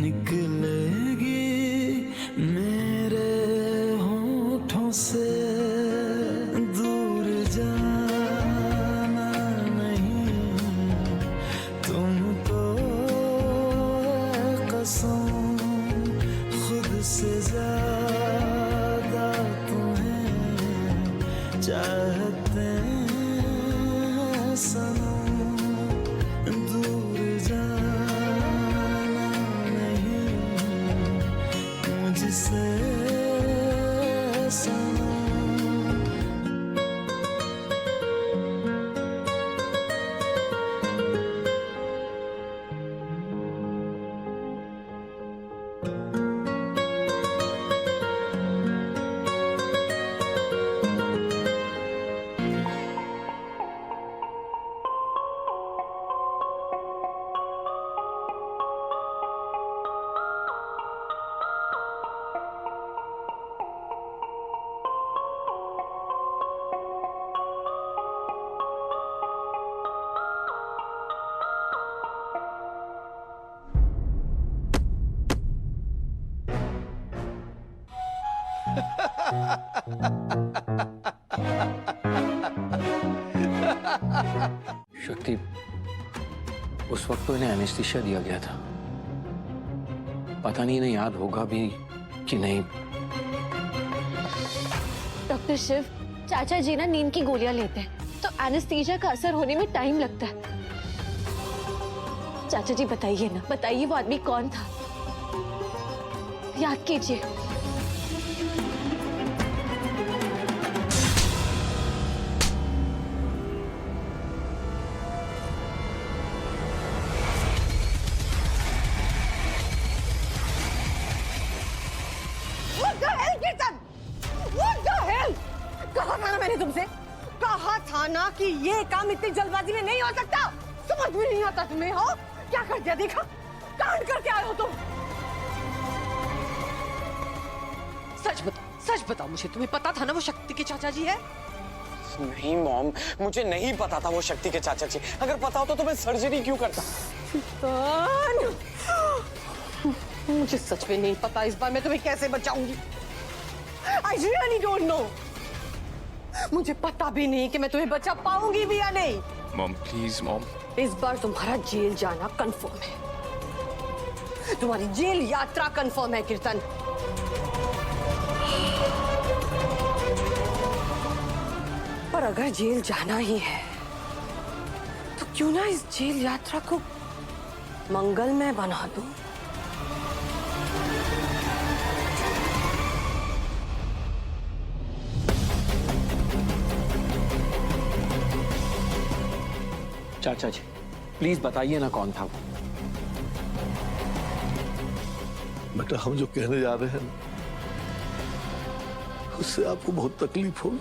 निकलेगी मेरे होठों से। दूर जाना नहीं, तुमको कसम खुद से ज्यादा तुम्हें चाहते हैं सनम। दूर जाना नहीं मुझसे सनम। शक्ति, उस वक्त तो इन्हें एनेस्थीसिया दिया गया था। पता नहीं इन्हें याद होगा भी कि नहीं। डॉक्टर शिव, चाचा जी ना नींद की गोलियां लेते हैं, तो एनेस्थीसिया का असर होने में टाइम लगता है। चाचा जी बताइए ना, बताइए वो आदमी कौन था? याद कीजिए। कहा था ना मैंने तुमसे, कहा था ना कि ये काम इतनी जल्दबाजी में नहीं हो सकता। समझ में नहीं आता तुम्हें? हो क्या कर दिया, देखा कांड करके आए हो तुम। सच बताओ मुझे, तुम्हें पता था ना वो शक्ति के चाचा जी है? नहीं मॉम, मुझे नहीं पता था वो शक्ति के चाचा जी। अगर पता होता तो मैं सर्जरी क्यों करता? मुझे सच में नहीं पता। इस बार मैं तुम्हें कैसे बचाऊंगी? I really don't know. मुझे पता भी नहीं कि मैं तुम्हें बचा पाऊंगी भी या नहीं। Mom please mom. इस बार तुम्हारा जेल जाना कंफर्म है। तुम्हारी जेल यात्रा कंफर्म है कीर्तन। पर अगर जेल जाना ही है तो क्यों ना इस जेल यात्रा को मंगलमय बना दूं? चाचा जी, प्लीज बताइए ना कौन था वो। बेटा, हम जो कहने जा रहे हैं उससे आपको बहुत तकलीफ होगी।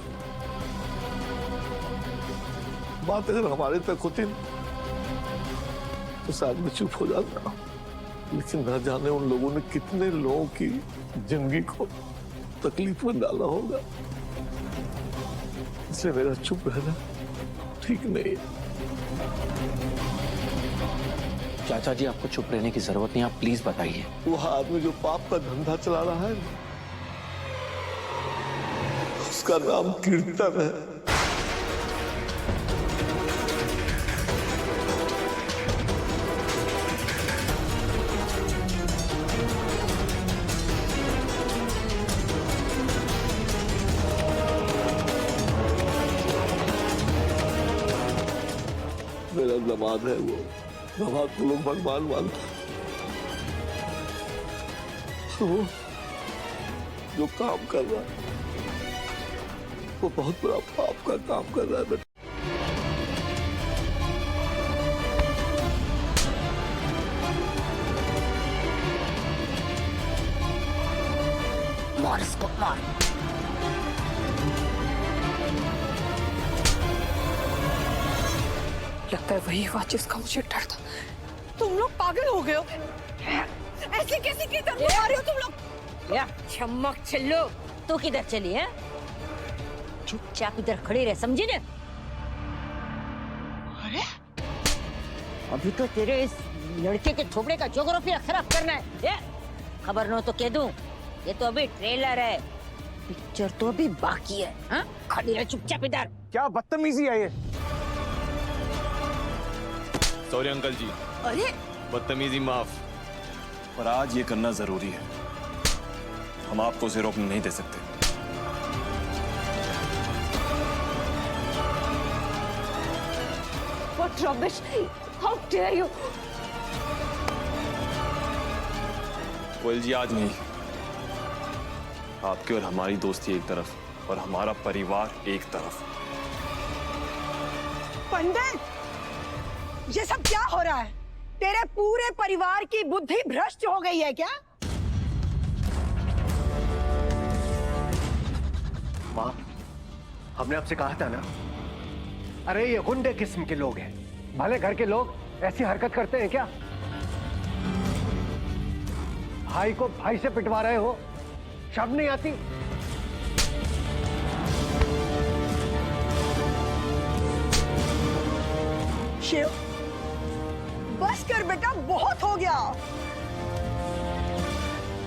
बात अगर हमारे तक होती तो शायद मैं चुप हो जाता, लेकिन न जाने उन लोगों ने कितने लोगों की जिंदगी को तकलीफ में डाला होगा, इसलिए मेरा चुप रहना ठीक नहीं है। चाचा जी, आपको चुप रहने की जरूरत नहीं, आप प्लीज बताइए। वो आदमी जो पाप का धंधा चला रहा है उसका नाम कीर्तन है। मेरा दामाद है वो, दामाद को लोग भगवान मानते हैं। वो जो काम कर रहा है वो बहुत बड़ा पाप का काम कर रहा है बेटा। मार इसको, मार। लगता है वही हुआ जिसका मुझे डर था। तुम लोग पागल हो गए हो। ऐसे कैसे किधर आ रहे हो तुम लोग? या चमक चलो, तू किधर चली है? चुपचाप इधर खड़ी रह, समझी ना? अरे अभी तो तेरे इस लड़के के थोपड़े का जोग्राफिया खराब करना है। ये खबर न तो कह दूं, ये तो अभी ट्रेलर है, पिक्चर तो अभी बाकी है। हाँ, खड़ी रह चुपचाप इधर। क्या बदतमीजी है ये? सॉरी अंकल जी। अरे बदतमीजी माफ, पर आज ये करना जरूरी है। हम आपको उसे रोकने नहीं दे सकते। What rubbish! How dare you! कोयल जी, आज नहीं। आपकी और हमारी दोस्ती एक तरफ और हमारा परिवार एक तरफ। पंडित, ये सब क्या हो रहा है? तेरे पूरे परिवार की बुद्धि भ्रष्ट हो गई है क्या? माँ, हमने आपसे कहा था ना, अरे ये गुंडे किस्म के लोग हैं। भले घर के लोग ऐसी हरकत करते हैं क्या? भाई को भाई से पिटवा रहे हो, शर्म नहीं आती? शिव, बस कर बेटा, बहुत हो गया।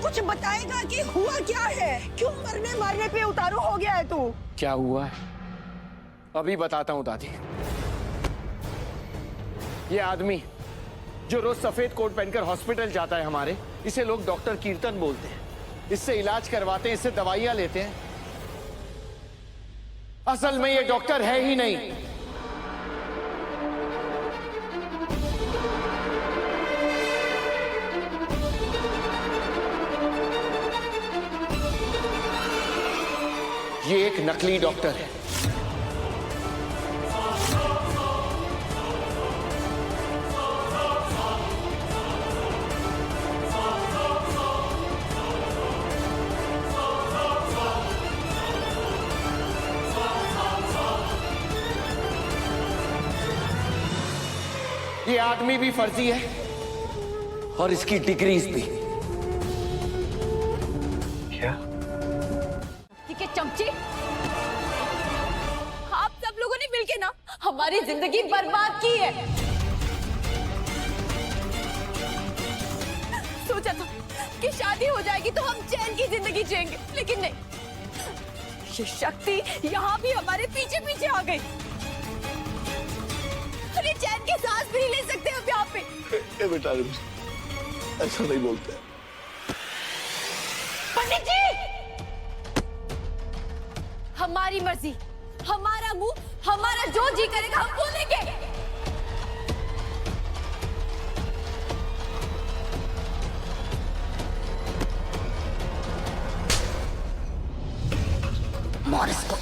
कुछ बताएगा कि हुआ क्या है? क्यों मरने मारने पे उतारू हो गया है तू? क्या हुआ है अभी बताता हूँ दादी। ये आदमी जो रोज सफेद कोट पहनकर हॉस्पिटल जाता है हमारे, इसे लोग डॉक्टर कीर्तन बोलते हैं। इससे इलाज करवाते हैं, इससे दवाइयां लेते हैं। असल में ये डॉक्टर है ही नहीं। ये एक नकली डॉक्टर है। ये आदमी भी फर्जी है और इसकी डिग्रीज भी। क्या? ठीक है चमचे, आप सब लोगों ने मिलके ना हमारी जिंदगी बर्बाद की है। सोचा था कि शादी हो जाएगी तो हम चैन की जिंदगी जिएंगे, लेकिन नहीं, ये शक्ति यहाँ भी हमारे पीछे पीछे आ गई। अरे चैन के सांस भी नहीं ले सकते अब यहाँ पे। ए बेटा, ऐसा नहीं बोलते। पंडित जी, हमारी मर्जी, हमारा मुंह, हमारा जो जी करेगा हम बोलेंगे। मार इसको।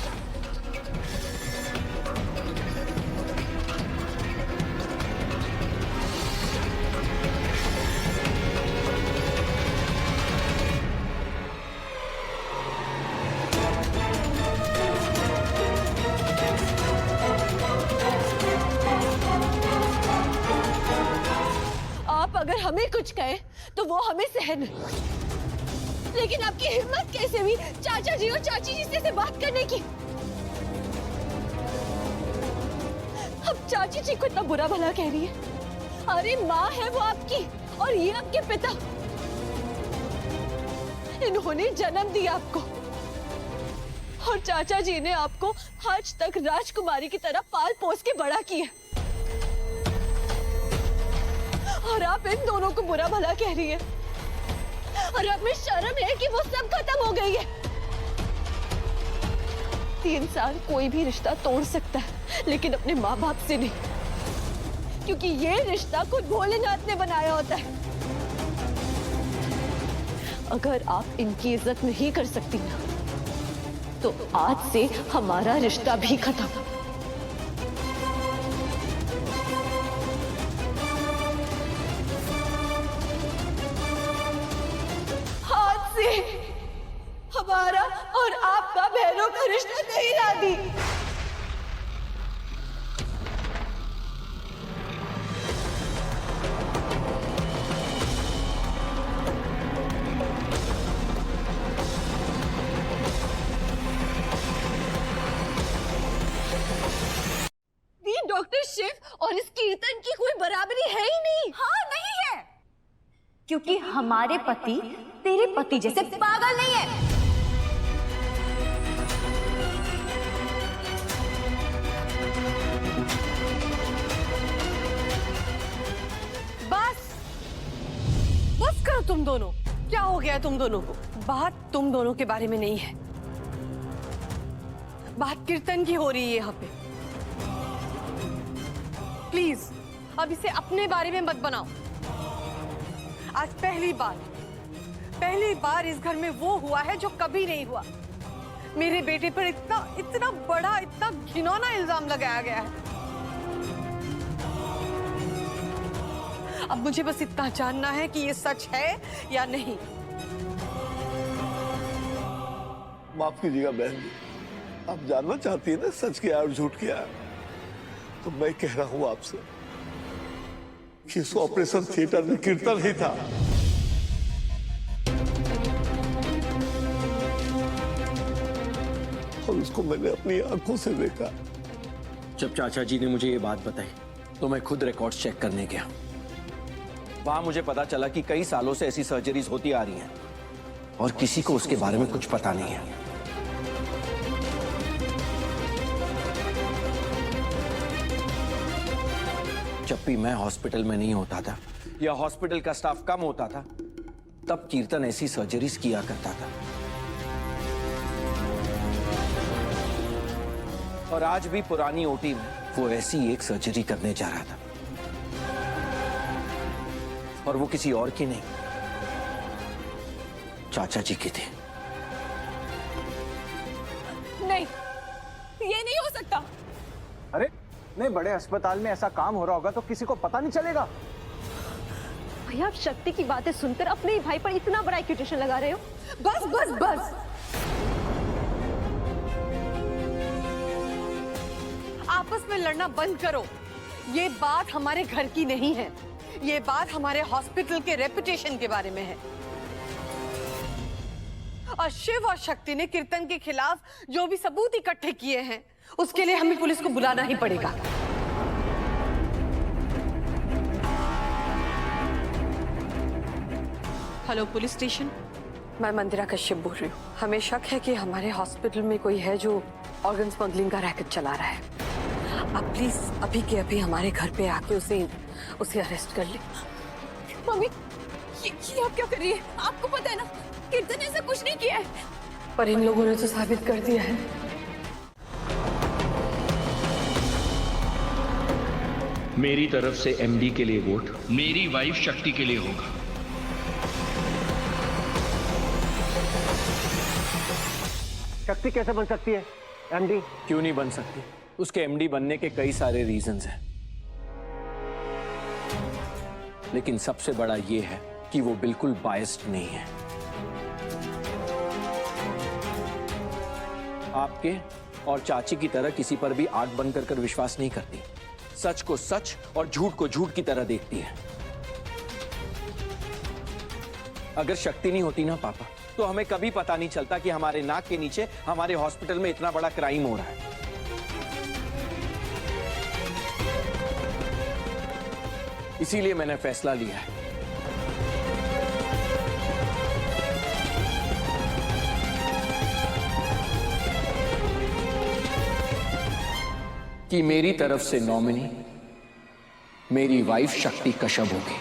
अगर हमें कुछ कहे तो वो हमें सहन है, लेकिन आपकी हिम्मत कैसे हुई चाचा जी और चाची जी से बात करने की? अब चाची जी को इतना बुरा भला कह रही है। अरे माँ है वो आपकी और ये आपके पिता। इन्होंने जन्म दिया आपको और चाचा जी ने आपको आज तक राजकुमारी की तरह पाल पोस के बड़ा किया, और आप इन दोनों को बुरा भला कह रही है। और आप में शर्म है कि वो सब खत्म हो गई है। 3 साल कोई भी रिश्ता तोड़ सकता है, लेकिन अपने माँ बाप से नहीं, क्योंकि ये रिश्ता खुद भोलेनाथ ने बनाया होता है। अगर आप इनकी इज्जत नहीं कर सकती ना, तो आज से हमारा रिश्ता भी खत्म। आज से हमारा और आपका बहनों का रिश्ता नहीं दादी। डॉक्टर शिव और इस कीर्तन की कोई बराबरी है ही नहीं। हाँ, नहीं है, क्योंकि हमारे पति तेरे पति जैसे पागल नहीं है। बस करो तुम दोनों। क्या हो गया तुम दोनों को? बात तुम दोनों के बारे में नहीं है, बात कीर्तन की हो रही है यहाँ पे। प्लीज अब इसे अपने बारे में मत बनाओ। आज पहली बार इस घर में वो हुआ है जो कभी नहीं हुआ। मेरे बेटे पर इतना बड़ा, इतना घिनौना इल्जाम लगाया गया है। अब मुझे बस इतना जानना है कि ये सच है या नहीं। माफ कीजिएगा बहन जी, आप जानना चाहती है ना सच क्या है और झूठ क्या है, तो मैं कह रहा हूं आपसे कि इस ऑपरेशन थिएटर में कीर्तन ही था। और उसको मैंने अपनी आंखों से देखा। जब चाचा जी ने मुझे ये बात बताई तो मैं खुद रिकॉर्ड्स चेक करने गया। वहां मुझे पता चला कि कई सालों से ऐसी सर्जरीज होती आ रही हैं और किसी को उसके बारे में कुछ पता नहीं है। जब भी मैं हॉस्पिटल में नहीं होता था या हॉस्पिटल का स्टाफ कम होता था, तब कीर्तन ऐसी सर्जरीज किया करता था। और आज भी पुरानी ओटी में वो ऐसी एक सर्जरी करने जा रहा था, और वो किसी और की नहीं, चाचा जी की थी। नहीं, ये नहीं हो सकता। अरे नहीं, बड़े अस्पताल में ऐसा काम हो रहा होगा तो किसी को पता नहीं चलेगा। भैया, आप शक्ति की बातें सुनकर अपने ही भाई पर इतना बड़ा एक्यूटेशन लगा रहे हो। बस बस बस, आपस में लड़ना बंद करो। ये बात हमारे घर की नहीं है, ये बात हमारे हॉस्पिटल के रेपुटेशन के बारे में है। और शिव और शक्ति ने कीर्तन के खिलाफ जो भी सबूत इकट्ठे किए हैं, उसके लिए हमें पुलिस को बुलाना ही पड़ेगा। हेलो पुलिस स्टेशन, मैं मंदिरा कश्यप बोल रही हूँ। हमें शक है कि हमारे हॉस्पिटल में कोई है जो ऑर्गन स्मगलिंग का रैकेट चला रहा है। आप प्लीज अभी के अभी हमारे घर पे आके उसे अरेस्ट कर ले। मम्मी, ये आप क्या कर रही है? आपको पता है ना कीर्तन ऐसा कुछ नहीं किया है। पर इन लोगों ने तो साबित कर दिया है। मेरी तरफ से एमडी के लिए वोट मेरी वाइफ शक्ति के लिए होगा। शक्ति कैसे बन सकती है एमडी? क्यों नहीं बन सकती? उसके एमडी बनने के कई सारे रीजंस हैं, लेकिन सबसे बड़ा ये है कि वो बिल्कुल बायस्ड नहीं है। आपके और चाची की तरह किसी पर भी आंख बंद कर विश्वास नहीं करती। सच को सच और झूठ को झूठ की तरह देखती है। अगर शक्ति नहीं होती ना पापा, तो हमें कभी पता नहीं चलता कि हमारे नाक के नीचे हमारे हॉस्पिटल में इतना बड़ा क्राइम हो रहा है। इसीलिए मैंने फैसला लिया है कि मेरी तरफ से नॉमिनी मेरी वाइफ शक्ति कश्यप होगी।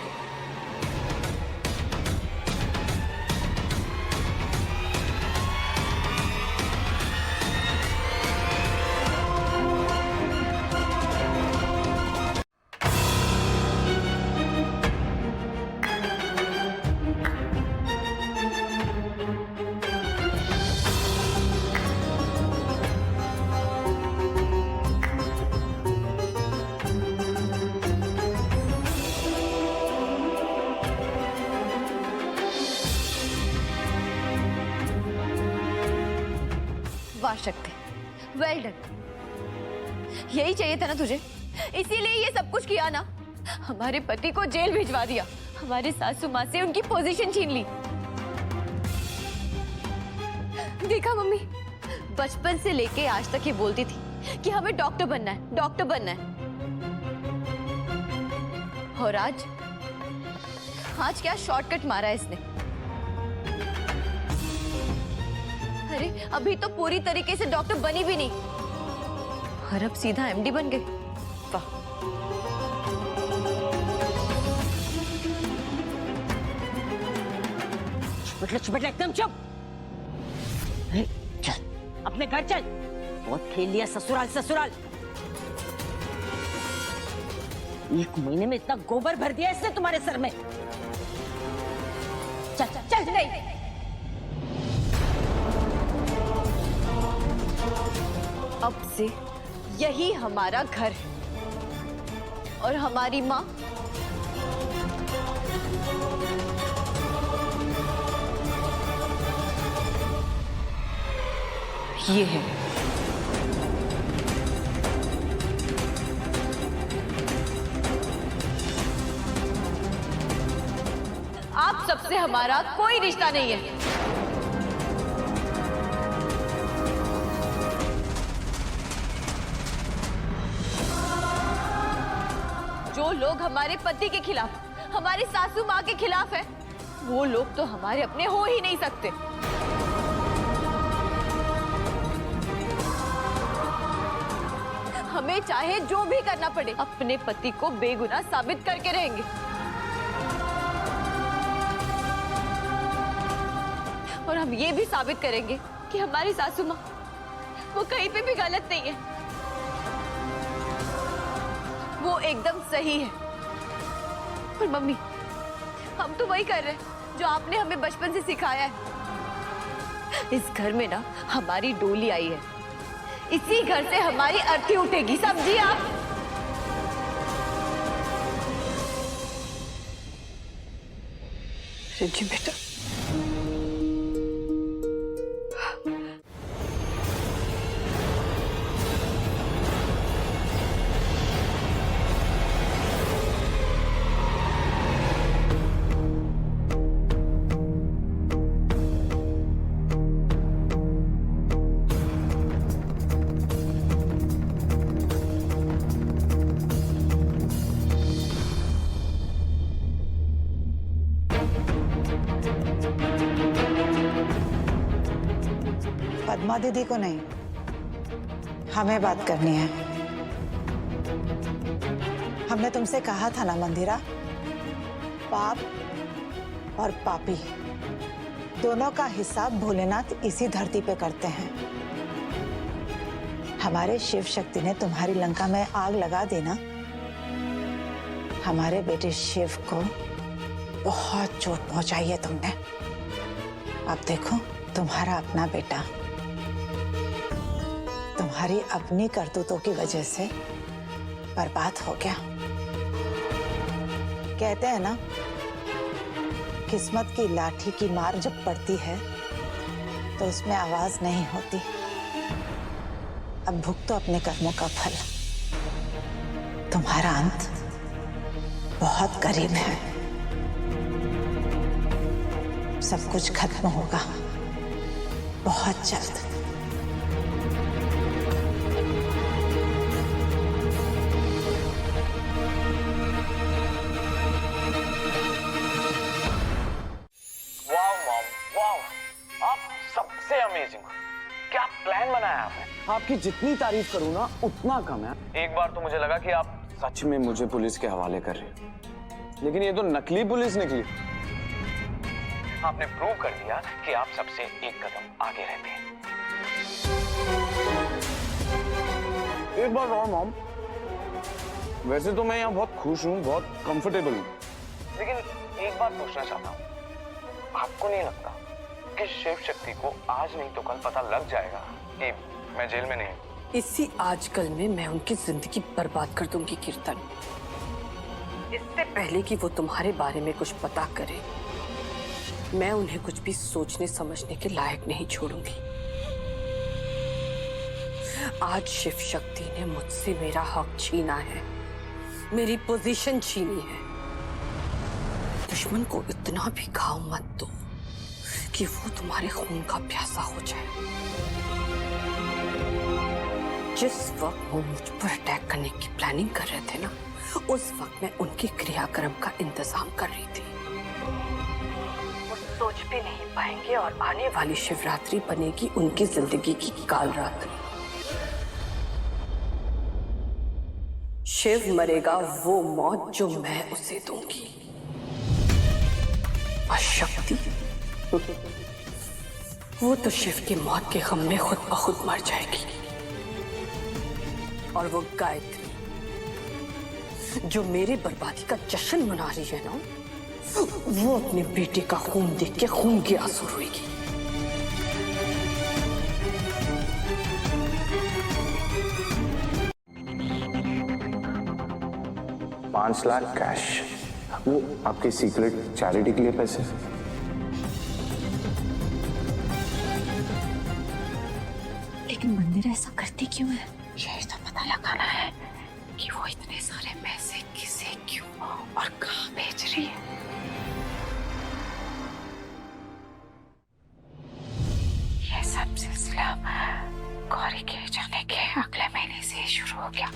वाह शक्ति, वेल डन। यही चाहिए था ना तुझे, इसीलिए ये सब कुछ किया ना। हमारे पति को जेल भिजवा दिया, हमारी सासू माँ से उनकी पोजीशन छीन ली। देखा मम्मी, बचपन से लेके आज तक ये बोलती थी कि हमें डॉक्टर बनना है, डॉक्टर बनना है। और आज क्या शॉर्टकट मारा है इसने। अरे अभी तो पूरी तरीके से डॉक्टर बनी भी नहीं और अब सीधा एमडी बन गई। वाह। चुप एकदम चुप। चल अपने घर चल, बहुत खेल लिया ससुराल ससुराल। एक महीने में इतना गोबर भर दिया इसने तुम्हारे सर में। चल चल चल नहीं। अब से यही हमारा घर है और हमारी माँ ये है। आप सबसे हमारा कोई रिश्ता नहीं है। जो लोग हमारे पति के खिलाफ, हमारी सासू माँ के खिलाफ है, वो लोग तो हमारे अपने हो ही नहीं सकते। हमें चाहे जो भी करना पड़े, अपने पति को बेगुनाह साबित करके रहेंगे। और हम ये भी साबित करेंगे कि हमारी सासू माँ वो कहीं पे भी गलत नहीं है, वो एकदम सही है। और मम्मी, हम तो वही कर रहे हैं जो आपने हमें बचपन से सिखाया है। इस घर में ना हमारी डोली आई है, इसी घर से हमारी अर्थी उठेगी, समझिए आप। रिद्धि बेटा, पद्मा दीदी को नहीं, हमें बात करनी है। हमने तुमसे कहा था ना मंदिरा, पाप और पापी दोनों का हिसाब भोलेनाथ इसी धरती पे करते हैं। हमारे शिव शक्ति ने तुम्हारी लंका में आग लगा दी ना, हमारे बेटे शिव को बहुत चोट पहुंचाई है तुमने। अब देखो, तुम्हारा अपना बेटा तुम्हारी अपनी करतूतों की वजह से बर्बाद हो गया। कहते हैं ना, किस्मत की लाठी की मार जब पड़ती है तो उसमें आवाज नहीं होती। अब भुगतो अपने कर्मों का फल, तुम्हारा अंत बहुत करीब है। सब कुछ खत्म होगा बहुत जल्द। वाह मॉम, वाह, आप सबसे अमेजिंग हो। क्या प्लान बनाया आपने? आपकी जितनी तारीफ करूँ ना उतना कम है। एक बार तो मुझे लगा कि आप सच में मुझे पुलिस के हवाले कर रहे हो, लेकिन ये तो नकली पुलिस निकली। आपने प्रूव कर दिया कि आप सबसे एक कदम आगे रहते हैं। एक बार और मॉम, वैसे तो मैं यहाँ बहुत खुश हूँ, बहुत कंफर्टेबल हूँ, लेकिन एक बात पूछना चाहता हूँ, आपको नहीं लगता कि शिव शक्ति को आज नहीं तो कल पता लग जाएगा कि मैं जेल में नहीं हूँ? इसी आजकल में मैं उनकी जिंदगी बर्बाद कर दूंगी कीर्तन। इससे पहले कि वो तुम्हारे बारे में कुछ पता करे, मैं उन्हें कुछ भी सोचने समझने के लायक नहीं छोड़ूंगी। आज शिव शक्ति ने मुझसे मेरा हक छीना है, मेरी पोजीशन छीनी है। दुश्मन को इतना भी घाव मत दो कि वो तुम्हारे खून का प्यासा हो जाए। जिस वक्त वो मुझ पर अटैक करने की प्लानिंग कर रहे थे ना, उस वक्त मैं उनके क्रियाक्रम का इंतजाम कर रही थी। वो सोच भी नहीं पाएंगे और आने वाली शिवरात्रि बनेगी उनकी जिंदगी की काल रात्रि। शिव मरेगा वो मौत जो मैं उसे दूंगी, और शक्ति वो तो शिव की मौत के गम में खुद ब खुद मर जाएगी। और वो गायत्री जो मेरे बर्बादी का जश्न मना रही है ना, वो अपने बेटे का खून देख के खून की आंसू रोएगी। 5 लाख कैश, वो आपके सीक्रेट चैरिटी के लिए पैसे? लेकिन मंदिर ऐसा करती क्यों है? यही तो पता लगाना है कि वो इतने सारे पैसे किसे, क्यों और कहाँ भेज रही है। ये सब सिलसिला गौरी के जाने के अगले महीने से शुरू हो गया।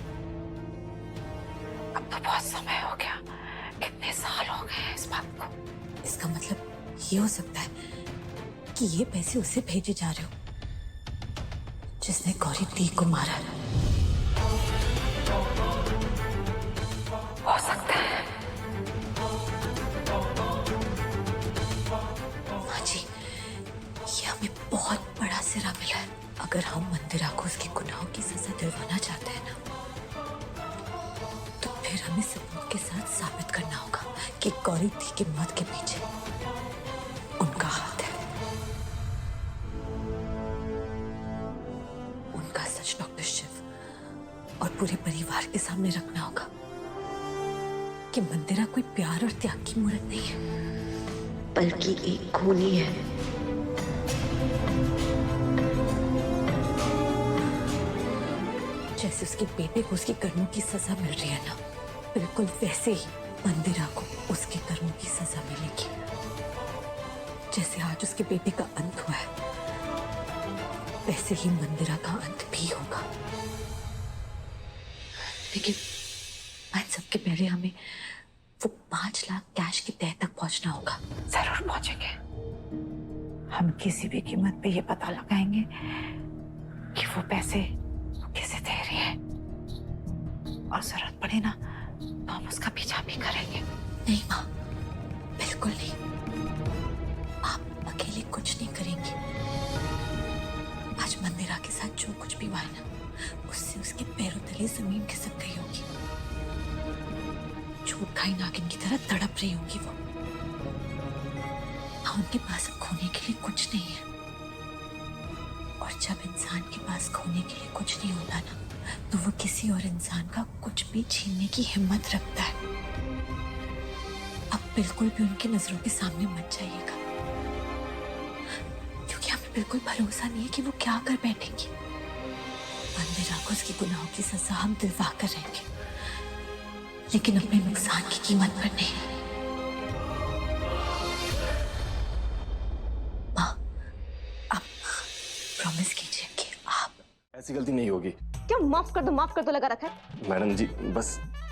अब तो बहुत समय हो गया, कितने साल हो गए इस बात को। इसका मतलब ये हो सकता है कि ये पैसे उसे भेजे जा रहे हो जिसने गौरी दी को मारा। हो सकता है। माँ जी, ये हमें बहुत बड़ा सिरा मिला है। अगर हम मंदिरा को उसके गुनाहों की सजा दिलवाना चाहते हैं ना, तो फिर हमें सबूत के साथ साबित करना होगा कि गौरी दी की मौत के पीछे उनका हाथ है। उनका सच डॉक्टर शिव और पूरे परिवार के सामने रखना होगा कि मंदिरा कोई प्यार और त्याग की मूर्त नहीं है, बल्कि एक खूनी है। जैसे उसके बेटे को उसके कर्मों की सजा मिल रही है ना, बिल्कुल वैसे ही मंदिरा को उसके कर्मों की सजा मिलेगी। जैसे आज उसके बेटे का अंत हुआ है, वैसे ही मंदिरा का अंत भी होगा। लेकिन आज सबके पहले हमें वो 5 लाख कैश की तह तक पहुंचना होगा। जरूर पहुंचेंगे। हम किसी भी कीमत पे ये पता लगाएंगे कि वो पैसे किसे दे रही है, और जरूरत पड़े ना तो हम उसका पीछा भी करेंगे। नहीं माँ, बिल्कुल नहीं। आप अकेले कुछ नहीं करेंगी। आज मंदिरा के साथ जो कुछ भी हुआ है ना, उससे उसके पैरों तले जमीन खिसक गई होगी। छूट खाई नागिन की तरह तड़प रही होगी वो। हाँ, उनके पास खोने के लिए कुछ नहीं है, और जब इंसान के पास खोने के लिए कुछ नहीं होता ना, तो वो किसी और इंसान का कुछ भी छीनने की हिम्मत रखता है। अब बिल्कुल भी उनकी नजरों के सामने मत जाइएगा, क्योंकि हमें बिल्कुल भरोसा नहीं है कि वो क्या कर बैठेंगी। मंदिरा को उसकी गुनाहों की सजा हम दिलवा कर रहेंगे, लेकिन अपने नुकसान की कीमत पर नहीं। ऐसी गलती नहीं होगी। क्या माफ कर दो लगा रखा है? मैडम जी बस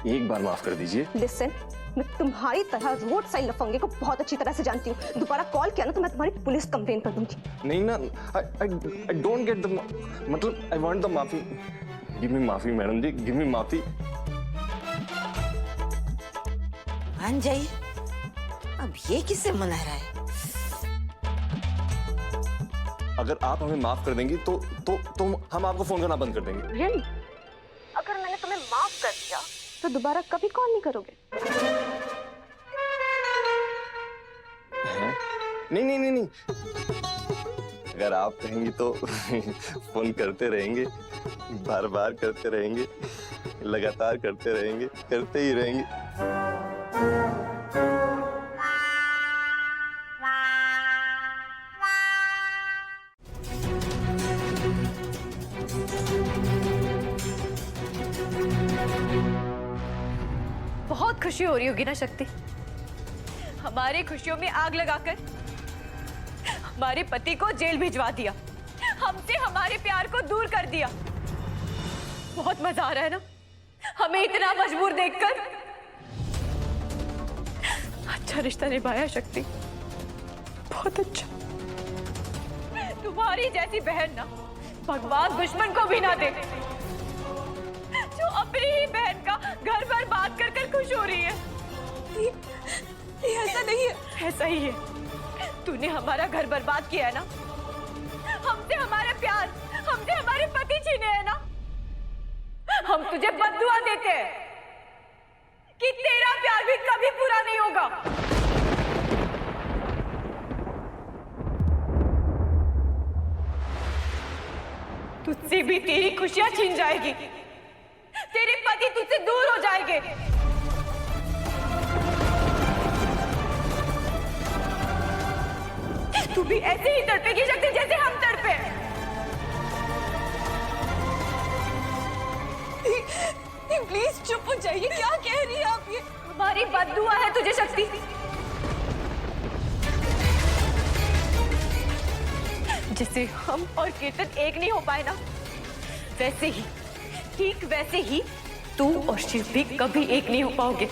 एक बार माफ कर दीजिए। लिसन, मैं तुम्हारी तरह रोड साइड लफंगे को बहुत अच्छी तरह से जानती हूँ। दोबारा कॉल किया ना तो मैं तुम्हारी पुलिस कंप्लेन कर दूंगी। नहीं ना, आई डोंट गेट द, मतलब आई वांट द माफी। गिव मी माफी मैडम जी, गिव मी माफी। मान जाइए, अब ये किससे मना रहा है? अगर आप हमें माफ कर देंगी तो हम आपको फोन करना बंद कर देंगे। रियली? अगर मैंने तुम्हें माफ कर दिया तो दोबारा कभी कॉल नहीं करोगे? नहीं नहीं नहीं नहीं, अगर आप कहेंगी तो फोन करते रहेंगे, बार बार करते रहेंगे, लगातार करते रहेंगे, करते ही रहेंगे। बहुत खुशी हो रही होगी ना शक्ति, हमारी खुशियों में आग लगाकर हमारे पति को जेल भिजवा दिया, हमसे हमारे प्यार को दूर कर दिया। बहुत मजा आ रहा है ना हमें इतना मजबूर देखकर। अच्छा रिश्ता निभाया शक्ति, बहुत अच्छा। तुम्हारी जैसी बहन ना भगवान दुश्मन को भी ना दे, जो अपनी ही बहन का घर बर्बाद कर कर खुश हो रही है। ये ऐसा नहीं है। ऐसा ही है, तूने हमारा घर बर्बाद किया है ना, हमसे हमारा प्यार, हमसे हमारे पति छीने हैं ना। हम तुझे बद्दुआ देते हैं कि तेरा प्यार भी कभी पूरा नहीं होगा। तुझसे भी तेरी खुशियां छीन जाएगी, तेरे पति तुझसे दूर हो जाएंगे। तू भी ऐसे ही तड़पेगी शक्ति जैसे हम तड़पे। प्लीज चुप हो जाइए, क्या कह रही है आप? ये हमारी बद्दुआ है तुझे शक्ति। जैसे हम और कीर्तन एक नहीं हो पाए ना, वैसे ही, ठीक वैसे ही तू और शिव भी कभी एक नहीं हो पाओगे।